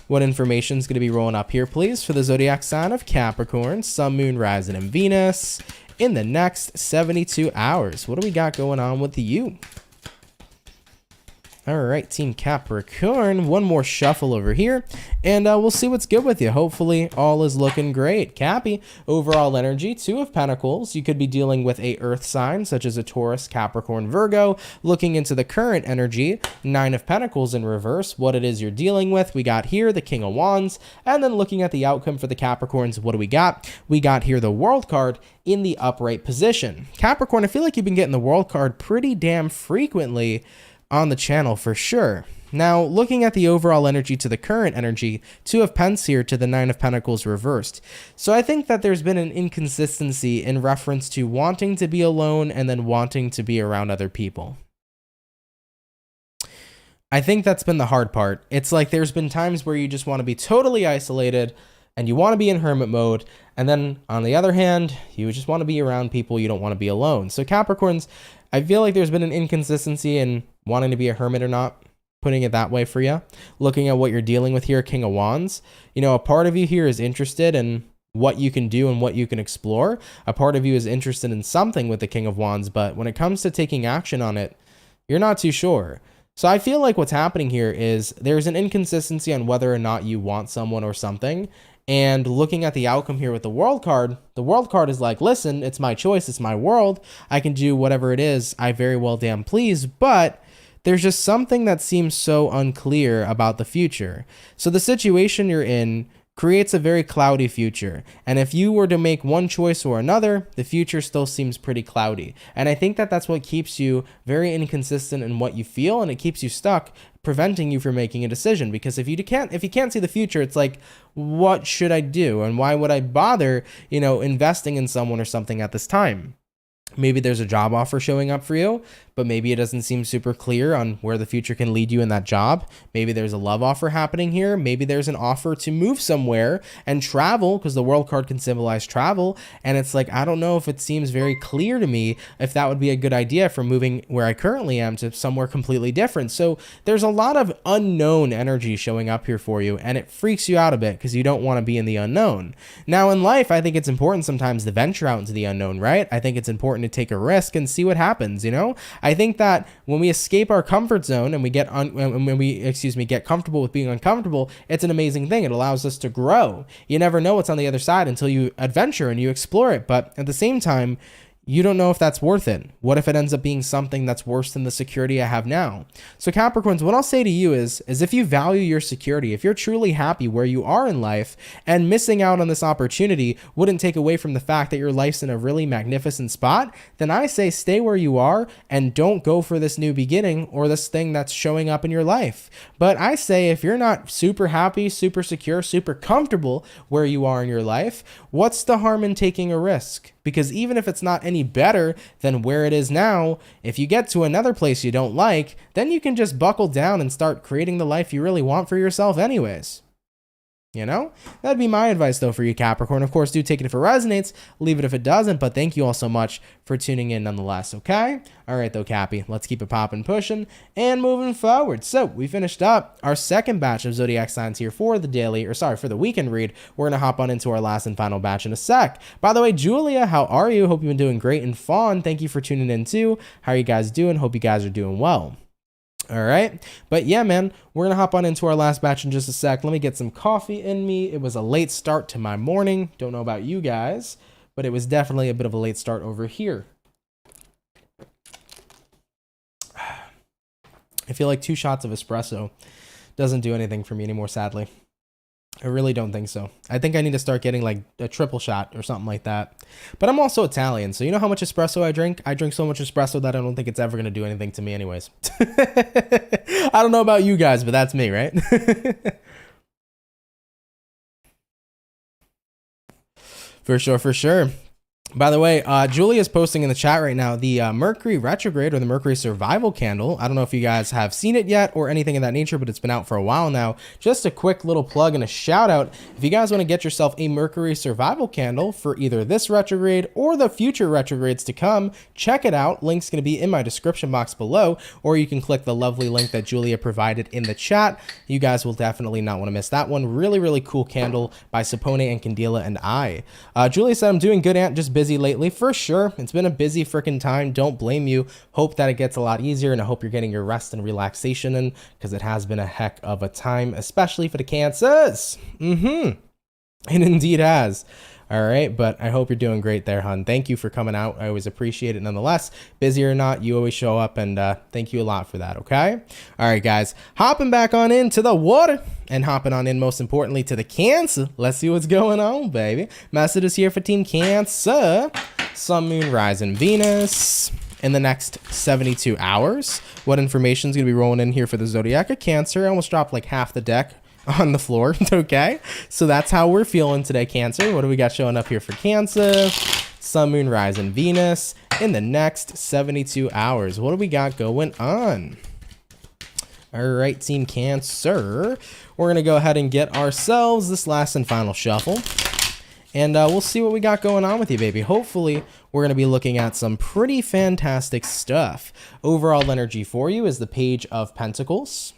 A: What information is going to be rolling up here, please, for the zodiac sign of Capricorn, Sun, Moon, Rising, and Venus in the next 72 hours? What do we got going on with you? All right, Team Capricorn, one more shuffle over here, and we'll see what's good with you. Hopefully, all is looking great. Cappy, overall energy, Two of Pentacles. You could be dealing with a earth sign, such as a Taurus, Capricorn, Virgo. Looking into the current energy, Nine of Pentacles in reverse, what it is you're dealing with. We got here the King of Wands, and then looking at the outcome for the Capricorns, what do we got? We got here the World card in the upright position. Capricorn, I feel like you've been getting the World card pretty damn frequently on the channel for sure. Now, looking at the overall energy to the current energy, Two of Pence here to the Nine of Pentacles reversed. So I think that there's been an inconsistency in reference to wanting to be alone and then wanting to be around other people. I think that's been the hard part. It's like there's been times where you just want to be totally isolated and you want to be in hermit mode. And then on the other hand, you just want to be around people. You don't want to be alone. So Capricorns, I feel like there's been an inconsistency in wanting to be a hermit or not, putting it that way for you. Looking at what you're dealing with here, King of Wands, you know, a part of you here is interested in what you can do and what you can explore. A part of you is interested in something with the King of Wands, but when it comes to taking action on it, you're not too sure. So I feel like what's happening here is there's an inconsistency on whether or not you want someone or something. And looking at the outcome here with the world card is like, listen, it's my choice. It's my world. I can do whatever it is I very well damn please. But there's just something that seems so unclear about the future. So the situation you're in creates a very cloudy future. And if you were to make one choice or another, the future still seems pretty cloudy. And I think that that's what keeps you very inconsistent in what you feel, and it keeps you stuck, preventing you from making a decision. Because if you can't see the future, it's like, what should I do? And why would I bother, investing in someone or something at this time? Maybe there's a job offer showing up for you, but maybe it doesn't seem super clear on where the future can lead you in that job. Maybe there's a love offer happening here. Maybe there's an offer to move somewhere and travel, because the world card can symbolize travel. And it's like, I don't know if it seems very clear to me if that would be a good idea for moving where I currently am to somewhere completely different. So there's a lot of unknown energy showing up here for you, and it freaks you out a bit because you don't want to be in the unknown. Now in life, I think it's important sometimes to venture out into the unknown, right? I think it's important to take a risk and see what happens, I think that when we escape our comfort zone and we get get comfortable with being uncomfortable, it's an amazing thing. It allows us to grow. You never know what's on the other side until you adventure and you explore it. But at the same time, you don't know if that's worth it. What if it ends up being something that's worse than the security I have now? So Capricorns, what I'll say to you is if you value your security, if you're truly happy where you are in life, and missing out on this opportunity wouldn't take away from the fact that your life's in a really magnificent spot, then I say stay where you are and don't go for this new beginning or this thing that's showing up in your life. But I say if you're not super happy, super secure, super comfortable where you are in your life, what's the harm in taking a risk? Because even if it's not any better than where it is now, if you get to another place you don't like, then you can just buckle down and start creating the life you really want for yourself anyways. That'd be my advice though for you, Capricorn. Of course, do take it if it resonates, leave it if it doesn't, but thank you all so much for tuning in nonetheless, okay? All right though, Cappy, let's keep it popping, pushing, and moving forward. So we finished up our second batch of zodiac signs here for the weekend read. We're gonna hop on into our last and final batch in a sec. By the way, Julia, how are you? Hope you've been doing great. And Fawn, thank you for tuning in too. How are you guys doing? Hope you guys are doing well. All right. But yeah, man, we're going to hop on into our last batch in just a sec. Let me get some coffee in me. It was a late start to my morning. Don't know about you guys, but it was definitely a bit of a late start over here. I feel like 2 shots of espresso doesn't do anything for me anymore, sadly. I really don't think so. I think I need to start getting like a triple shot or something like that. But I'm also Italian, so you know how much espresso I drink? I drink so much espresso that I don't think it's ever going to do anything to me anyways. I don't know about you guys, but that's me, right? For sure. By the way, Julia's posting in the chat right now the Mercury retrograde or the Mercury survival candle. I don't know if you guys have seen it yet or anything of that nature, but it's been out for a while now. Just a quick little plug and a shout out. If you guys want to get yourself a Mercury survival candle for either this retrograde or the future retrogrades to come, check it out. Link's going to be in my description box below, or you can click the lovely link that Julia provided in the chat. You guys will definitely not want to miss that one. Really, really cool candle by Sapone and Candela and I. Julia said, I'm doing good, Aunt, just busy lately. For sure, it's been a busy freaking time. Don't blame you. Hope that it gets a lot easier, and I hope you're getting your rest and relaxation in, because it has been a heck of a time, especially for the Cancers. It indeed has. All right, but I hope you're doing great there, hon. Thank you for coming out. I always appreciate it nonetheless. Busy or not, you always show up, and thank you a lot for that, okay? All right, guys, hopping back on into the water and hopping on in, most importantly, to the Cancer. Let's see what's going on, baby. Messages here for Team Cancer. Sun, Moon, Rising, Venus in the next 72 hours. What information is going to be rolling in here for the Zodiac of Cancer? I almost dropped like half the deck on the floor. Okay, so that's how we're feeling today, Cancer. What do we got showing up here for Cancer? Sun, Moon, Rising, Venus in the next 72 hours. What do we got going on? All right, Team Cancer, we're gonna go ahead and get ourselves this last and final shuffle, and we'll see what we got going on with you, baby. Hopefully we're gonna be looking at some pretty fantastic stuff. Overall energy for you is the Page of Pentacles.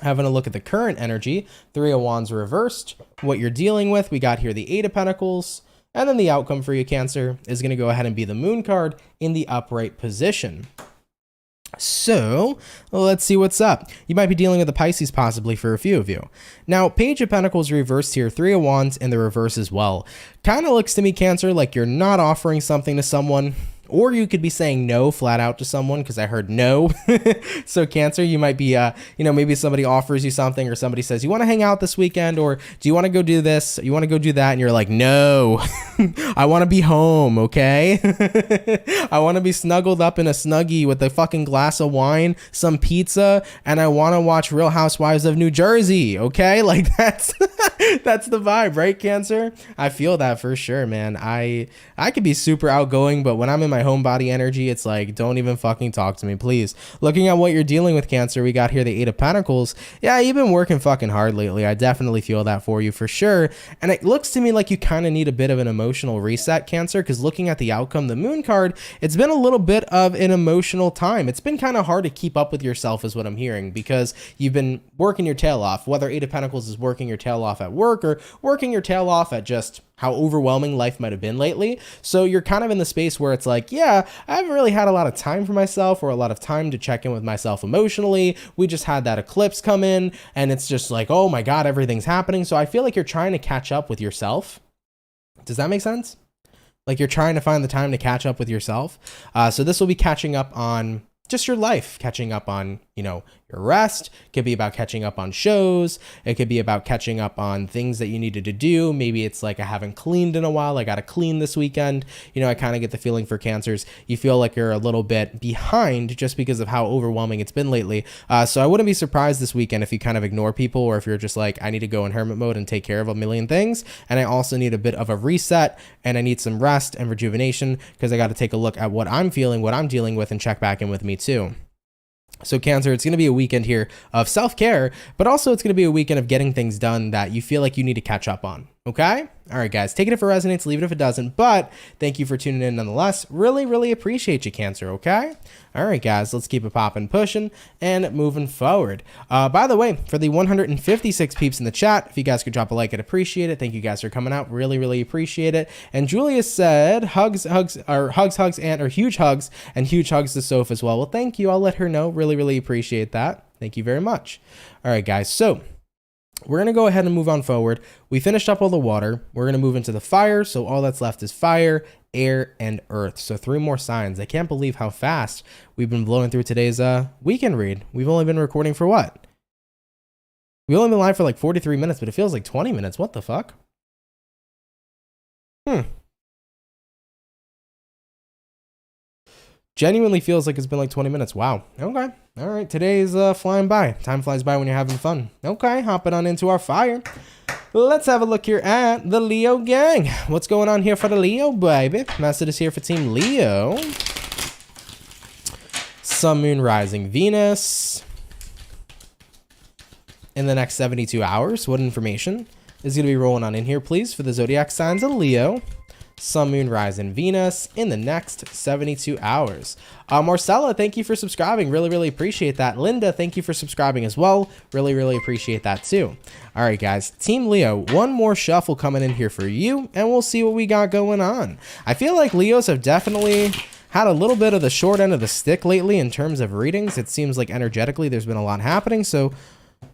A: Having a look at the current energy, 3 of Wands reversed, what you're dealing with, we got here the 8 of Pentacles, and then the outcome for you, Cancer, is going to go ahead and be the Moon card in the upright position. So let's see what's up. You might be dealing with a Pisces possibly for a few of you. Now, Page of Pentacles reversed here, 3 of Wands in the reverse as well. Kind of looks to me, Cancer, like you're not offering something to someone, or you could be saying no flat out to someone, because I heard no. So Cancer, you might be, maybe somebody offers you something, or somebody says, you want to hang out this weekend, or do you want to go do this? You want to go do that? And you're like, no, I want to be home. Okay. I want to be snuggled up in a Snuggie with a fucking glass of wine, some pizza, and I want to watch Real Housewives of New Jersey. Okay. Like that's the vibe, right, Cancer? I feel that for sure, man. I could be super outgoing, but when I'm in my homebody energy, it's like, don't even fucking talk to me, please. Looking at what you're dealing with, Cancer, we got here the 8 of Pentacles. Yeah, you've been working fucking hard lately. I definitely feel that for you for sure. And it looks to me like you kind of need a bit of an emotional reset, Cancer, because looking at the outcome, the Moon card, it's been a little bit of an emotional time. It's been kind of hard to keep up with yourself is what I'm hearing, because you've been working your tail off, whether 8 of Pentacles is working your tail off at work or working your tail off at just how overwhelming life might have been lately. So you're kind of in the space where it's like, yeah, I haven't really had a lot of time for myself, or a lot of time to check in with myself emotionally. We just had that eclipse come in, and it's just like, oh my God, everything's happening. So I feel like you're trying to catch up with yourself. Does that make sense? Like you're trying to find the time to catch up with yourself. So this will be catching up on just your life, catching up on, your rest. It could be about catching up on shows. It could be about catching up on things that you needed to do. Maybe it's like, I haven't cleaned in a while. I got to clean this weekend. I kind of get the feeling for Cancers, you feel like you're a little bit behind just because of how overwhelming it's been lately. So I wouldn't be surprised this weekend if you kind of ignore people, or if you're just like, I need to go in hermit mode and take care of a million things. And I also need a bit of a reset, and I need some rest and rejuvenation, because I got to take a look at what I'm feeling, what I'm dealing with, and check back in with me too. So Cancer, it's going to be a weekend here of self-care, but also it's going to be a weekend of getting things done that you feel like you need to catch up on. Okay? All right, guys, take it if it resonates, leave it if it doesn't, but thank you for tuning in nonetheless. Really, really appreciate you, Cancer, okay? All right, guys, let's keep it popping, pushing, and moving forward. By the way, for the 156 peeps in the chat, if you guys could drop a like, I'd appreciate it. Thank you guys for coming out. Really, really appreciate it. And Julia said, hugs, and huge hugs, and huge hugs to Soph as well. Well, thank you. I'll let her know. Really, really appreciate that. Thank you very much. All right, guys, so we're going to go ahead and move on forward. We finished up all the water. We're going to move into the fire. So all that's left is fire, air, and earth. So 3 more signs. I can't believe how fast we've been blowing through today's weekend read. We've only been recording for what? We've only been live for like 43 minutes, but it feels like 20 minutes. What the fuck? Genuinely feels like it's been like 20 minutes. Wow. Okay. All right. Today is flying by. Time flies by when you're having fun. Okay. Hopping on into our fire. Let's have a look here at the Leo gang. What's going on here for the Leo, baby? Message is here for Team Leo. Sun, Moon, Rising, Venus. In the next 72 hours, what information is going to be rolling on in here, please, for the zodiac signs of Leo? Sun, Moon, Rising, Venus in the next 72 hours. Marcella, thank you for subscribing. Really, really appreciate that. Linda, thank you for subscribing as well. Really, really appreciate that too. All right, guys. Team Leo, one more shuffle coming in here for you, and we'll see what we got going on. I feel like Leos have definitely had a little bit of the short end of the stick lately in terms of readings. It seems like energetically there's been a lot happening, so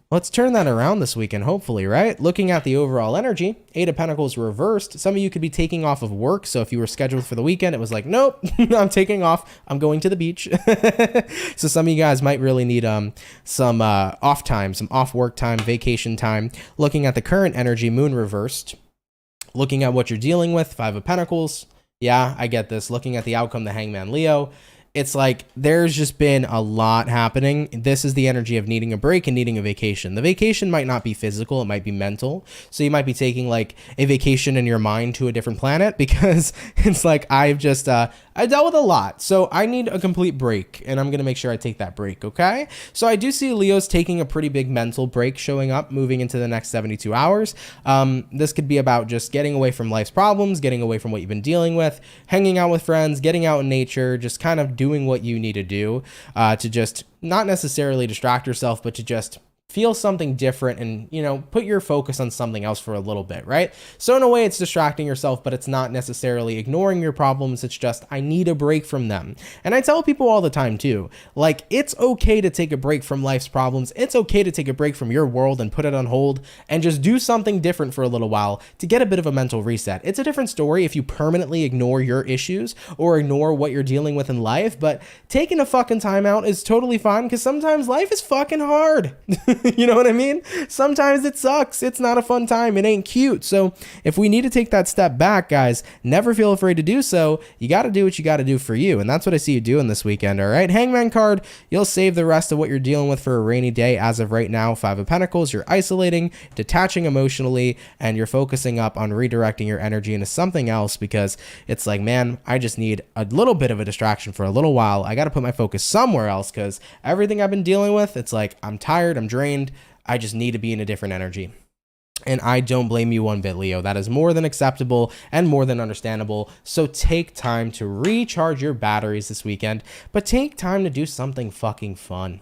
A: let's turn that around this weekend, hopefully, right? Looking at the overall energy, 8 of Pentacles reversed. Some of you could be taking off of work. So if you were scheduled for the weekend, it was like, nope, I'm taking off. I'm going to the beach. So some of you guys might really need some off time, some off work time, vacation time. Looking at the current energy, Moon reversed. Looking at what you're dealing with, 5 of Pentacles. Yeah, I get this. Looking at the outcome, the Hangman Leo. It's like there's just been a lot happening. This is the energy of needing a break and needing a vacation. The vacation might not be physical, it might be mental. So you might be taking like a vacation in your mind to a different planet, because it's like I've just I dealt with a lot, so I need a complete break, and I'm gonna make sure I take that break. Okay, so I do see Leo's taking a pretty big mental break showing up moving into the next 72 hours. This could be about just getting away from life's problems, getting away from what you've been dealing with, hanging out with friends, getting out in nature, just kind of doing what you need to do to just not necessarily distract yourself, but to just feel something different and, you know, put your focus on something else for a little bit, right? So in a way, it's distracting yourself, but it's not necessarily ignoring your problems. It's just, I need a break from them. And I tell people all the time too, like, it's okay to take a break from life's problems. It's okay to take a break from your world and put it on hold and just do something different for a little while to get a bit of a mental reset. It's a different story if you permanently ignore your issues or ignore what you're dealing with in life, but taking a fucking time out is totally fine because sometimes life is fucking hard. You know what I mean? Sometimes it sucks. It's not a fun time. It ain't cute. So if we need to take that step back, guys, never feel afraid to do so. You got to do what you got to do for you. And that's what I see you doing this weekend. All right. Hangman card. You'll save the rest of what you're dealing with for a rainy day. As of right now, 5 of Pentacles, you're isolating, detaching emotionally, and you're focusing up on redirecting your energy into something else because it's like, man, I just need a little bit of a distraction for a little while. I got to put my focus somewhere else because everything I've been dealing with, it's like, I'm tired, I'm drained. I just need to be in a different energy. And I don't blame you one bit, Leo. That is more than acceptable and more than understandable. So take time to recharge your batteries this weekend, but take time to do something fucking fun.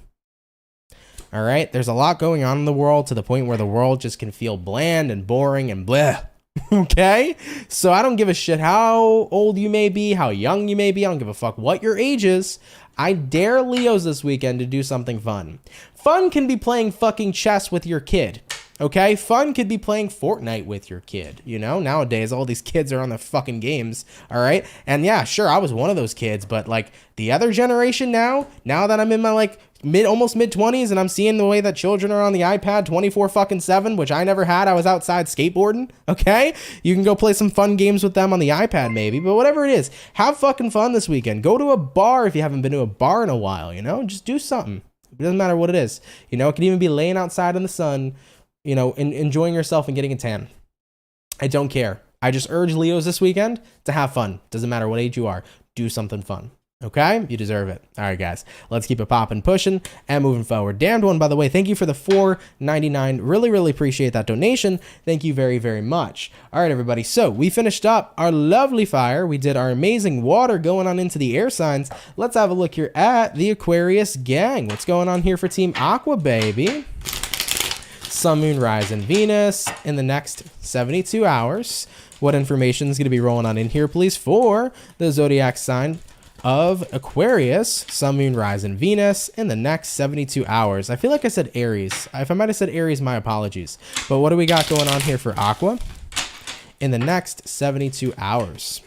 A: All right? There's a lot going on in the world to the point where the world just can feel bland and boring and bleh. Okay? So I don't give a shit how old you may be, how young you may be. I don't give a fuck what your age is. I dare Leos this weekend to do something fun. Fun can be playing fucking chess with your kid. Okay? Fun could be playing Fortnite with your kid. You know, nowadays all these kids are on the fucking games. All right? And yeah, sure, I was one of those kids, but like the other generation now that I'm in my like almost mid 20s and I'm seeing the way that children are on the iPad 24/7, which I never had. I was outside skateboarding. Okay? You can go play some fun games with them on the iPad maybe, but whatever it is, have fucking fun this weekend. Go to a bar if you haven't been to a bar in a while, you know? Just do something. It doesn't matter what it is. You know, it can even be laying outside in the sun, you know, enjoying yourself and getting a tan. I don't care. I just urge Leos this weekend to have fun. Doesn't matter what age you are. Do something fun. Okay? You deserve it. All right, guys. Let's keep it popping, pushing, and moving forward. Damned One, by the way, thank you for the $4.99. Really, really appreciate that donation. Thank you very, very much. All right, everybody. So we finished up our lovely fire. We did our amazing water going on into the air signs. Let's have a look here at the Aquarius gang. What's going on here for Team Aqua, baby? Sun, Moon, Rise, and Venus in the next 72 hours. What information is going to be rolling on in here, please, for the zodiac sign of Aquarius, Sun, Moon, Rise, and Venus in the next 72 hours. I feel like I said Aries. If I might have said Aries, my apologies. But what do we got going on here for Aqua in the next 72 hours?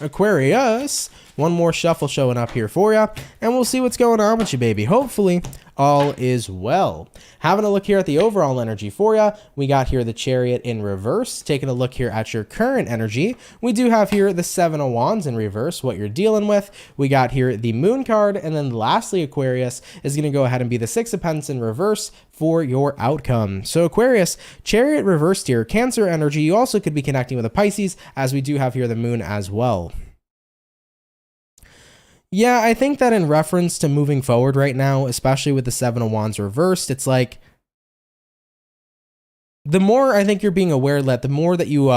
A: Aquarius, one more shuffle showing up here for you, and we'll see what's going on with you, baby. Hopefully, all is well. Having a look here at the overall energy for you, we got here the Chariot in reverse. Taking a look here at your current energy, we do have here the 7 of Wands in reverse, what you're dealing with. We got here the Moon card, and then lastly, Aquarius is going to go ahead and be the 6 of Pentacles in reverse for your outcome. So Aquarius, Chariot reversed here, Cancer energy. You also could be connecting with a Pisces, as we do have here the Moon as well. Yeah, I think that in reference to moving forward right now, especially with the 7 of Wands reversed, it's like the more I think you're being aware that the more that you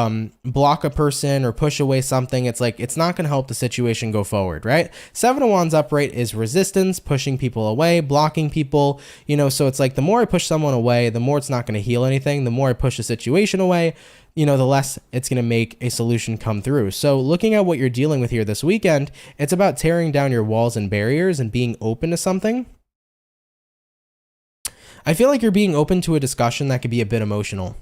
A: block a person or push away something, it's like it's not going to help the situation go forward, right? 7 of Wands upright is resistance, pushing people away, blocking people, you know, so it's like the more I push someone away, the more it's not going to heal anything. The more I push a situation away, you know, the less it's going to make a solution come through. So looking at what you're dealing with here this weekend, it's about tearing down your walls and barriers and being open to something. I feel like you're being open to a discussion that could be a bit emotional.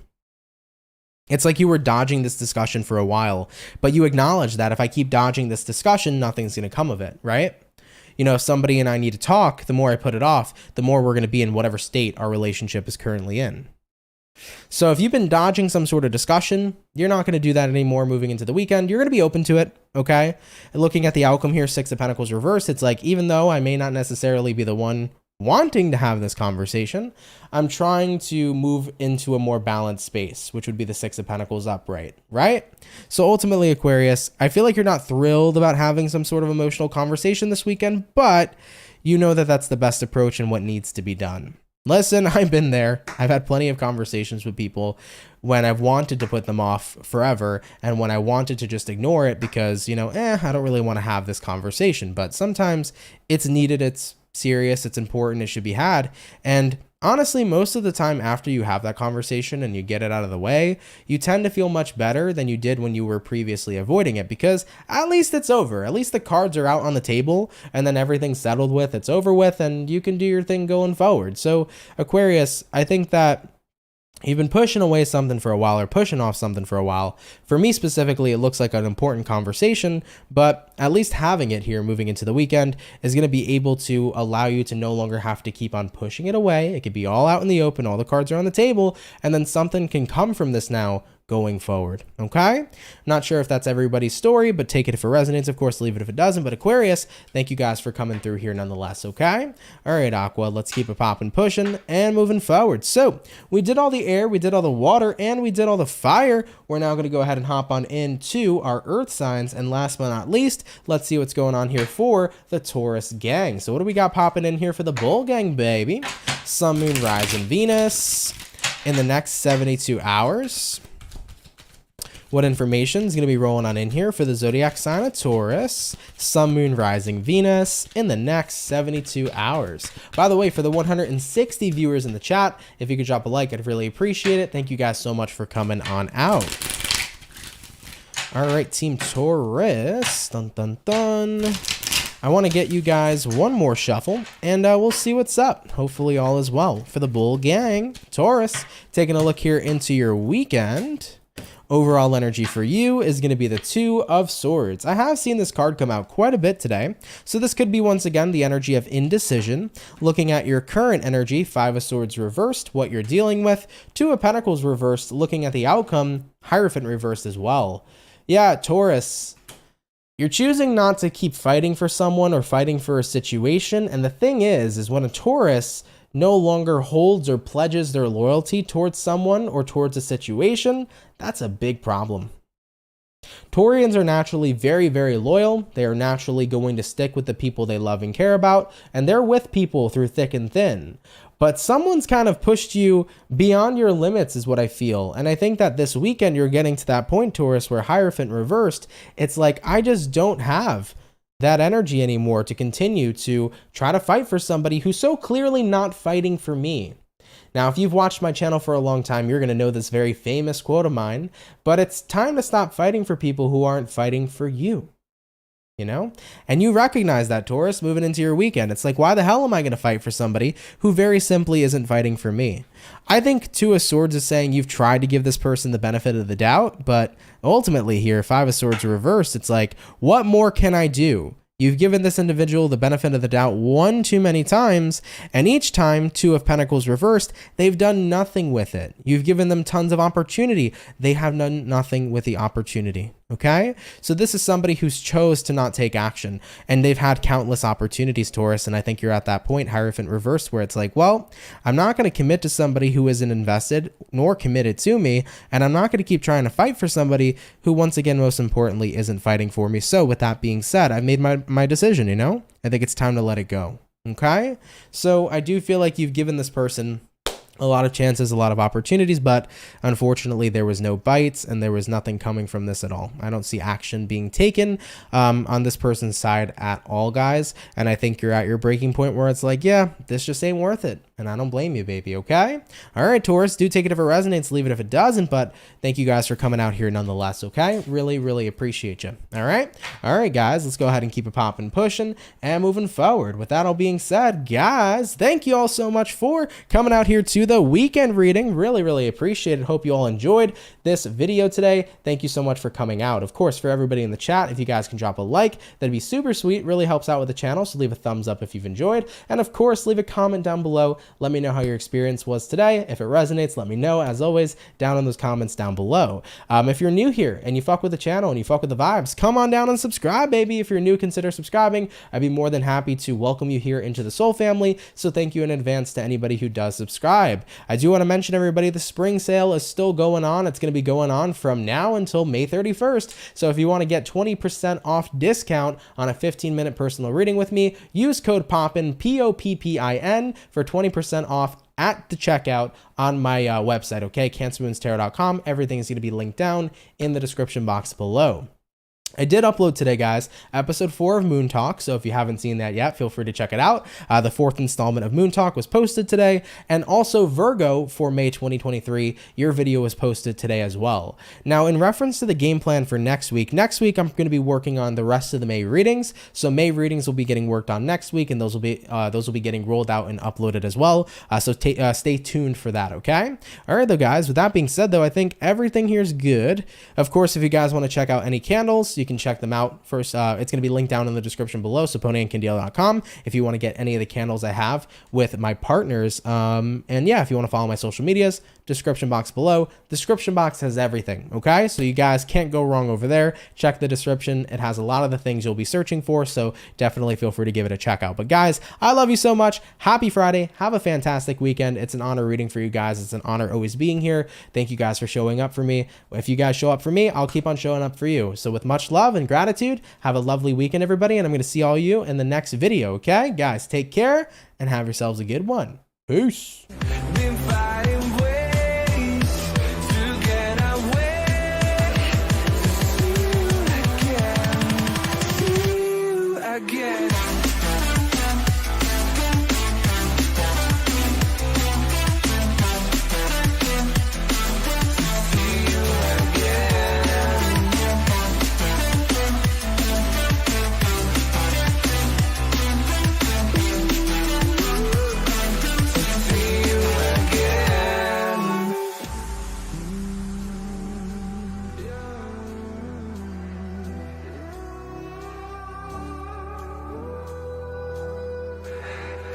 A: It's like you were dodging this discussion for a while, but you acknowledge that if I keep dodging this discussion, nothing's going to come of it, right? You know, if somebody and I need to talk, the more I put it off, the more we're going to be in whatever state our relationship is currently in. So if you've been dodging some sort of discussion, you're not going to do that anymore moving into the weekend. You're going to be open to it, okay? And looking at the outcome here, 6 of Pentacles reversed, it's like even though I may not necessarily be the one wanting to have this conversation, I'm trying to move into a more balanced space, which would be the 6 of Pentacles upright, right? So ultimately, Aquarius, I feel like you're not thrilled about having some sort of emotional conversation this weekend, but you know that that's the best approach and what needs to be done. Listen, I've been there. I've had plenty of conversations with people when I've wanted to put them off forever and when I wanted to just ignore it because, you know, I don't really want to have this conversation. But sometimes it's needed. It's serious, it's important, it should be had. And honestly, most of the time after you have that conversation and you get it out of the way, you tend to feel much better than you did when you were previously avoiding it, because at least it's over. At least the cards are out on the table and then everything's settled with, it's over with, and you can do your thing going forward. So Aquarius, I think that you've been pushing away something for a while, or pushing off something for a while. For me specifically, it looks like an important conversation, but at least having it here moving into the weekend is going to be able to allow you to no longer have to keep on pushing it away. It could be all out in the open, all the cards are on the table, and then something can come from this now going forward. Okay, not sure if that's everybody's story, but take it if it resonates. Of course, leave it if it doesn't. But Aquarius, thank you guys for coming through here nonetheless. Okay, all right, Aqua, let's keep it popping, pushing, and moving forward. So we did all the air, we did all the water, and we did all the fire. We're now going to go ahead and hop on into our earth signs, and last but not least, let's see what's going on here for the Taurus gang. So what do we got popping in here for the bull gang, baby? Sun, Moon, Rising, Venus in the next 72 hours. What information is going to be rolling on in here for the zodiac sign of Taurus, Sun, Moon, Rising, Venus in the next 72 hours. By the way, for the 160 viewers in the chat, if you could drop a like, I'd really appreciate it. Thank you guys so much for coming on out. All right, Team Taurus. Dun, dun, dun. I want to get you guys one more shuffle, and we'll see what's up. Hopefully all is well. For the bull gang, Taurus, taking a look here into your weekend. Overall energy for you is going to be the Two of Swords. I have seen this card come out quite a bit today. So this could be once again the energy of indecision. Looking at your current energy, Five of Swords reversed, what you're dealing with. Two of Pentacles reversed, looking at the outcome, Hierophant reversed as well. Yeah, Taurus, you're choosing not to keep fighting for someone or fighting for a situation. And the thing is when a Taurus no longer holds or pledges their loyalty towards someone or towards a situation, that's a big problem. Taurians are naturally very, very loyal. They are naturally going to stick with the people they love and care about, and they're with people through thick and thin. But someone's kind of pushed you beyond your limits is what I feel. And I think that this weekend you're getting to that point, Taurus, where Hierophant reversed. It's like, I just don't have that energy anymore to continue to try to fight for somebody who's so clearly not fighting for me. Now, if you've watched my channel for a long time, you're going to know this very famous quote of mine, but it's time to stop fighting for people who aren't fighting for you. You know? And you recognize that, Taurus, moving into your weekend. It's like, why the hell am I going to fight for somebody who very simply isn't fighting for me? I think Two of Swords is saying you've tried to give this person the benefit of the doubt, but ultimately here, Five of Swords reversed. It's like, what more can I do? You've given this individual the benefit of the doubt one too many times, and each time Two of Pentacles reversed, they've done nothing with it. You've given them tons of opportunity. They have done nothing with the opportunity. Okay, so this is somebody who's chose to not take action, and they've had countless opportunities, Taurus, and I think you're at that point, Hierophant reversed, where it's like, well, I'm not going to commit to somebody who isn't invested nor committed to me, and I'm not going to keep trying to fight for somebody who, once again, most importantly, isn't fighting for me. So with that being said, I've made my decision, you know? I think it's time to let it go. Okay, so I do feel like you've given this person a lot of chances, a lot of opportunities, but unfortunately there was no bites and there was nothing coming from this at all. I don't see action being taken on this person's side at all, guys. And I think you're at your breaking point where it's like, yeah, this just ain't worth it. And I don't blame you, baby. Okay. All right, Taurus, do take it if it resonates, leave it if it doesn't, but thank you guys for coming out here nonetheless. Okay. Really, really appreciate you. All right. All right, guys, let's go ahead and keep it popping, pushing and moving forward. With that all being said, guys, thank you all so much for coming out here to the weekend reading. Really, really appreciate it. Hope you all enjoyed this video today. Thank you so much for coming out. Of course, for everybody in the chat, if you guys can drop a like, that'd be super sweet. Really helps out with the channel. So leave a thumbs up if you've enjoyed. And of course, leave a comment down below. Let me know how your experience was today. If it resonates, let me know, as always, down in those comments down below. If you're new here and you fuck with the channel and you fuck with the vibes, come on down and subscribe, baby. If you're new, consider subscribing. I'd be more than happy to welcome you here into the Soul family. So thank you in advance to anybody who does subscribe. I do want to mention, everybody, the spring sale is still going on. It's going to be going on from now until May 31st. So if you want to get 20% off discount on a 15-minute personal reading with me, use code POPPIN, POPPIN, for 20% off at the checkout on my website, okay? CancerMoonsTarot.com. Everything is going to be linked down in the description box below. I did upload today, guys, episode 4 of Moon Talk. So if you haven't seen that yet, feel free to check it out. The 4th installment of Moon Talk was posted today. And also Virgo for May 2023, your video was posted today as well. Now, in reference to the game plan for next week I'm going to be working on the rest of the May readings. So May readings will be getting worked on next week, and those will be getting rolled out and uploaded as well. So stay tuned for that, okay? All right, though, guys, with that being said, though, I think everything here is good. Of course, if you guys want to check out any candles, you can check them out first. It's going to be linked down in the description below, so ponyandcandela.com, if you want to get any of the candles I have with my partners. And yeah, if you want to follow my social medias, description box below. Description box has everything, okay? So you guys can't go wrong over there. Check the description. It has a lot of the things you'll be searching for, so definitely feel free to give it a check out. But guys, I love you so much. Happy Friday. Have a fantastic weekend. It's an honor reading for you guys. It's an honor always being here. Thank you guys for showing up for me. If you guys show up for me, I'll keep on showing up for you. So with much love and gratitude, have a lovely weekend, everybody, and I'm going to see all you in the next video, okay? Guys, take care and have yourselves a good one. Peace.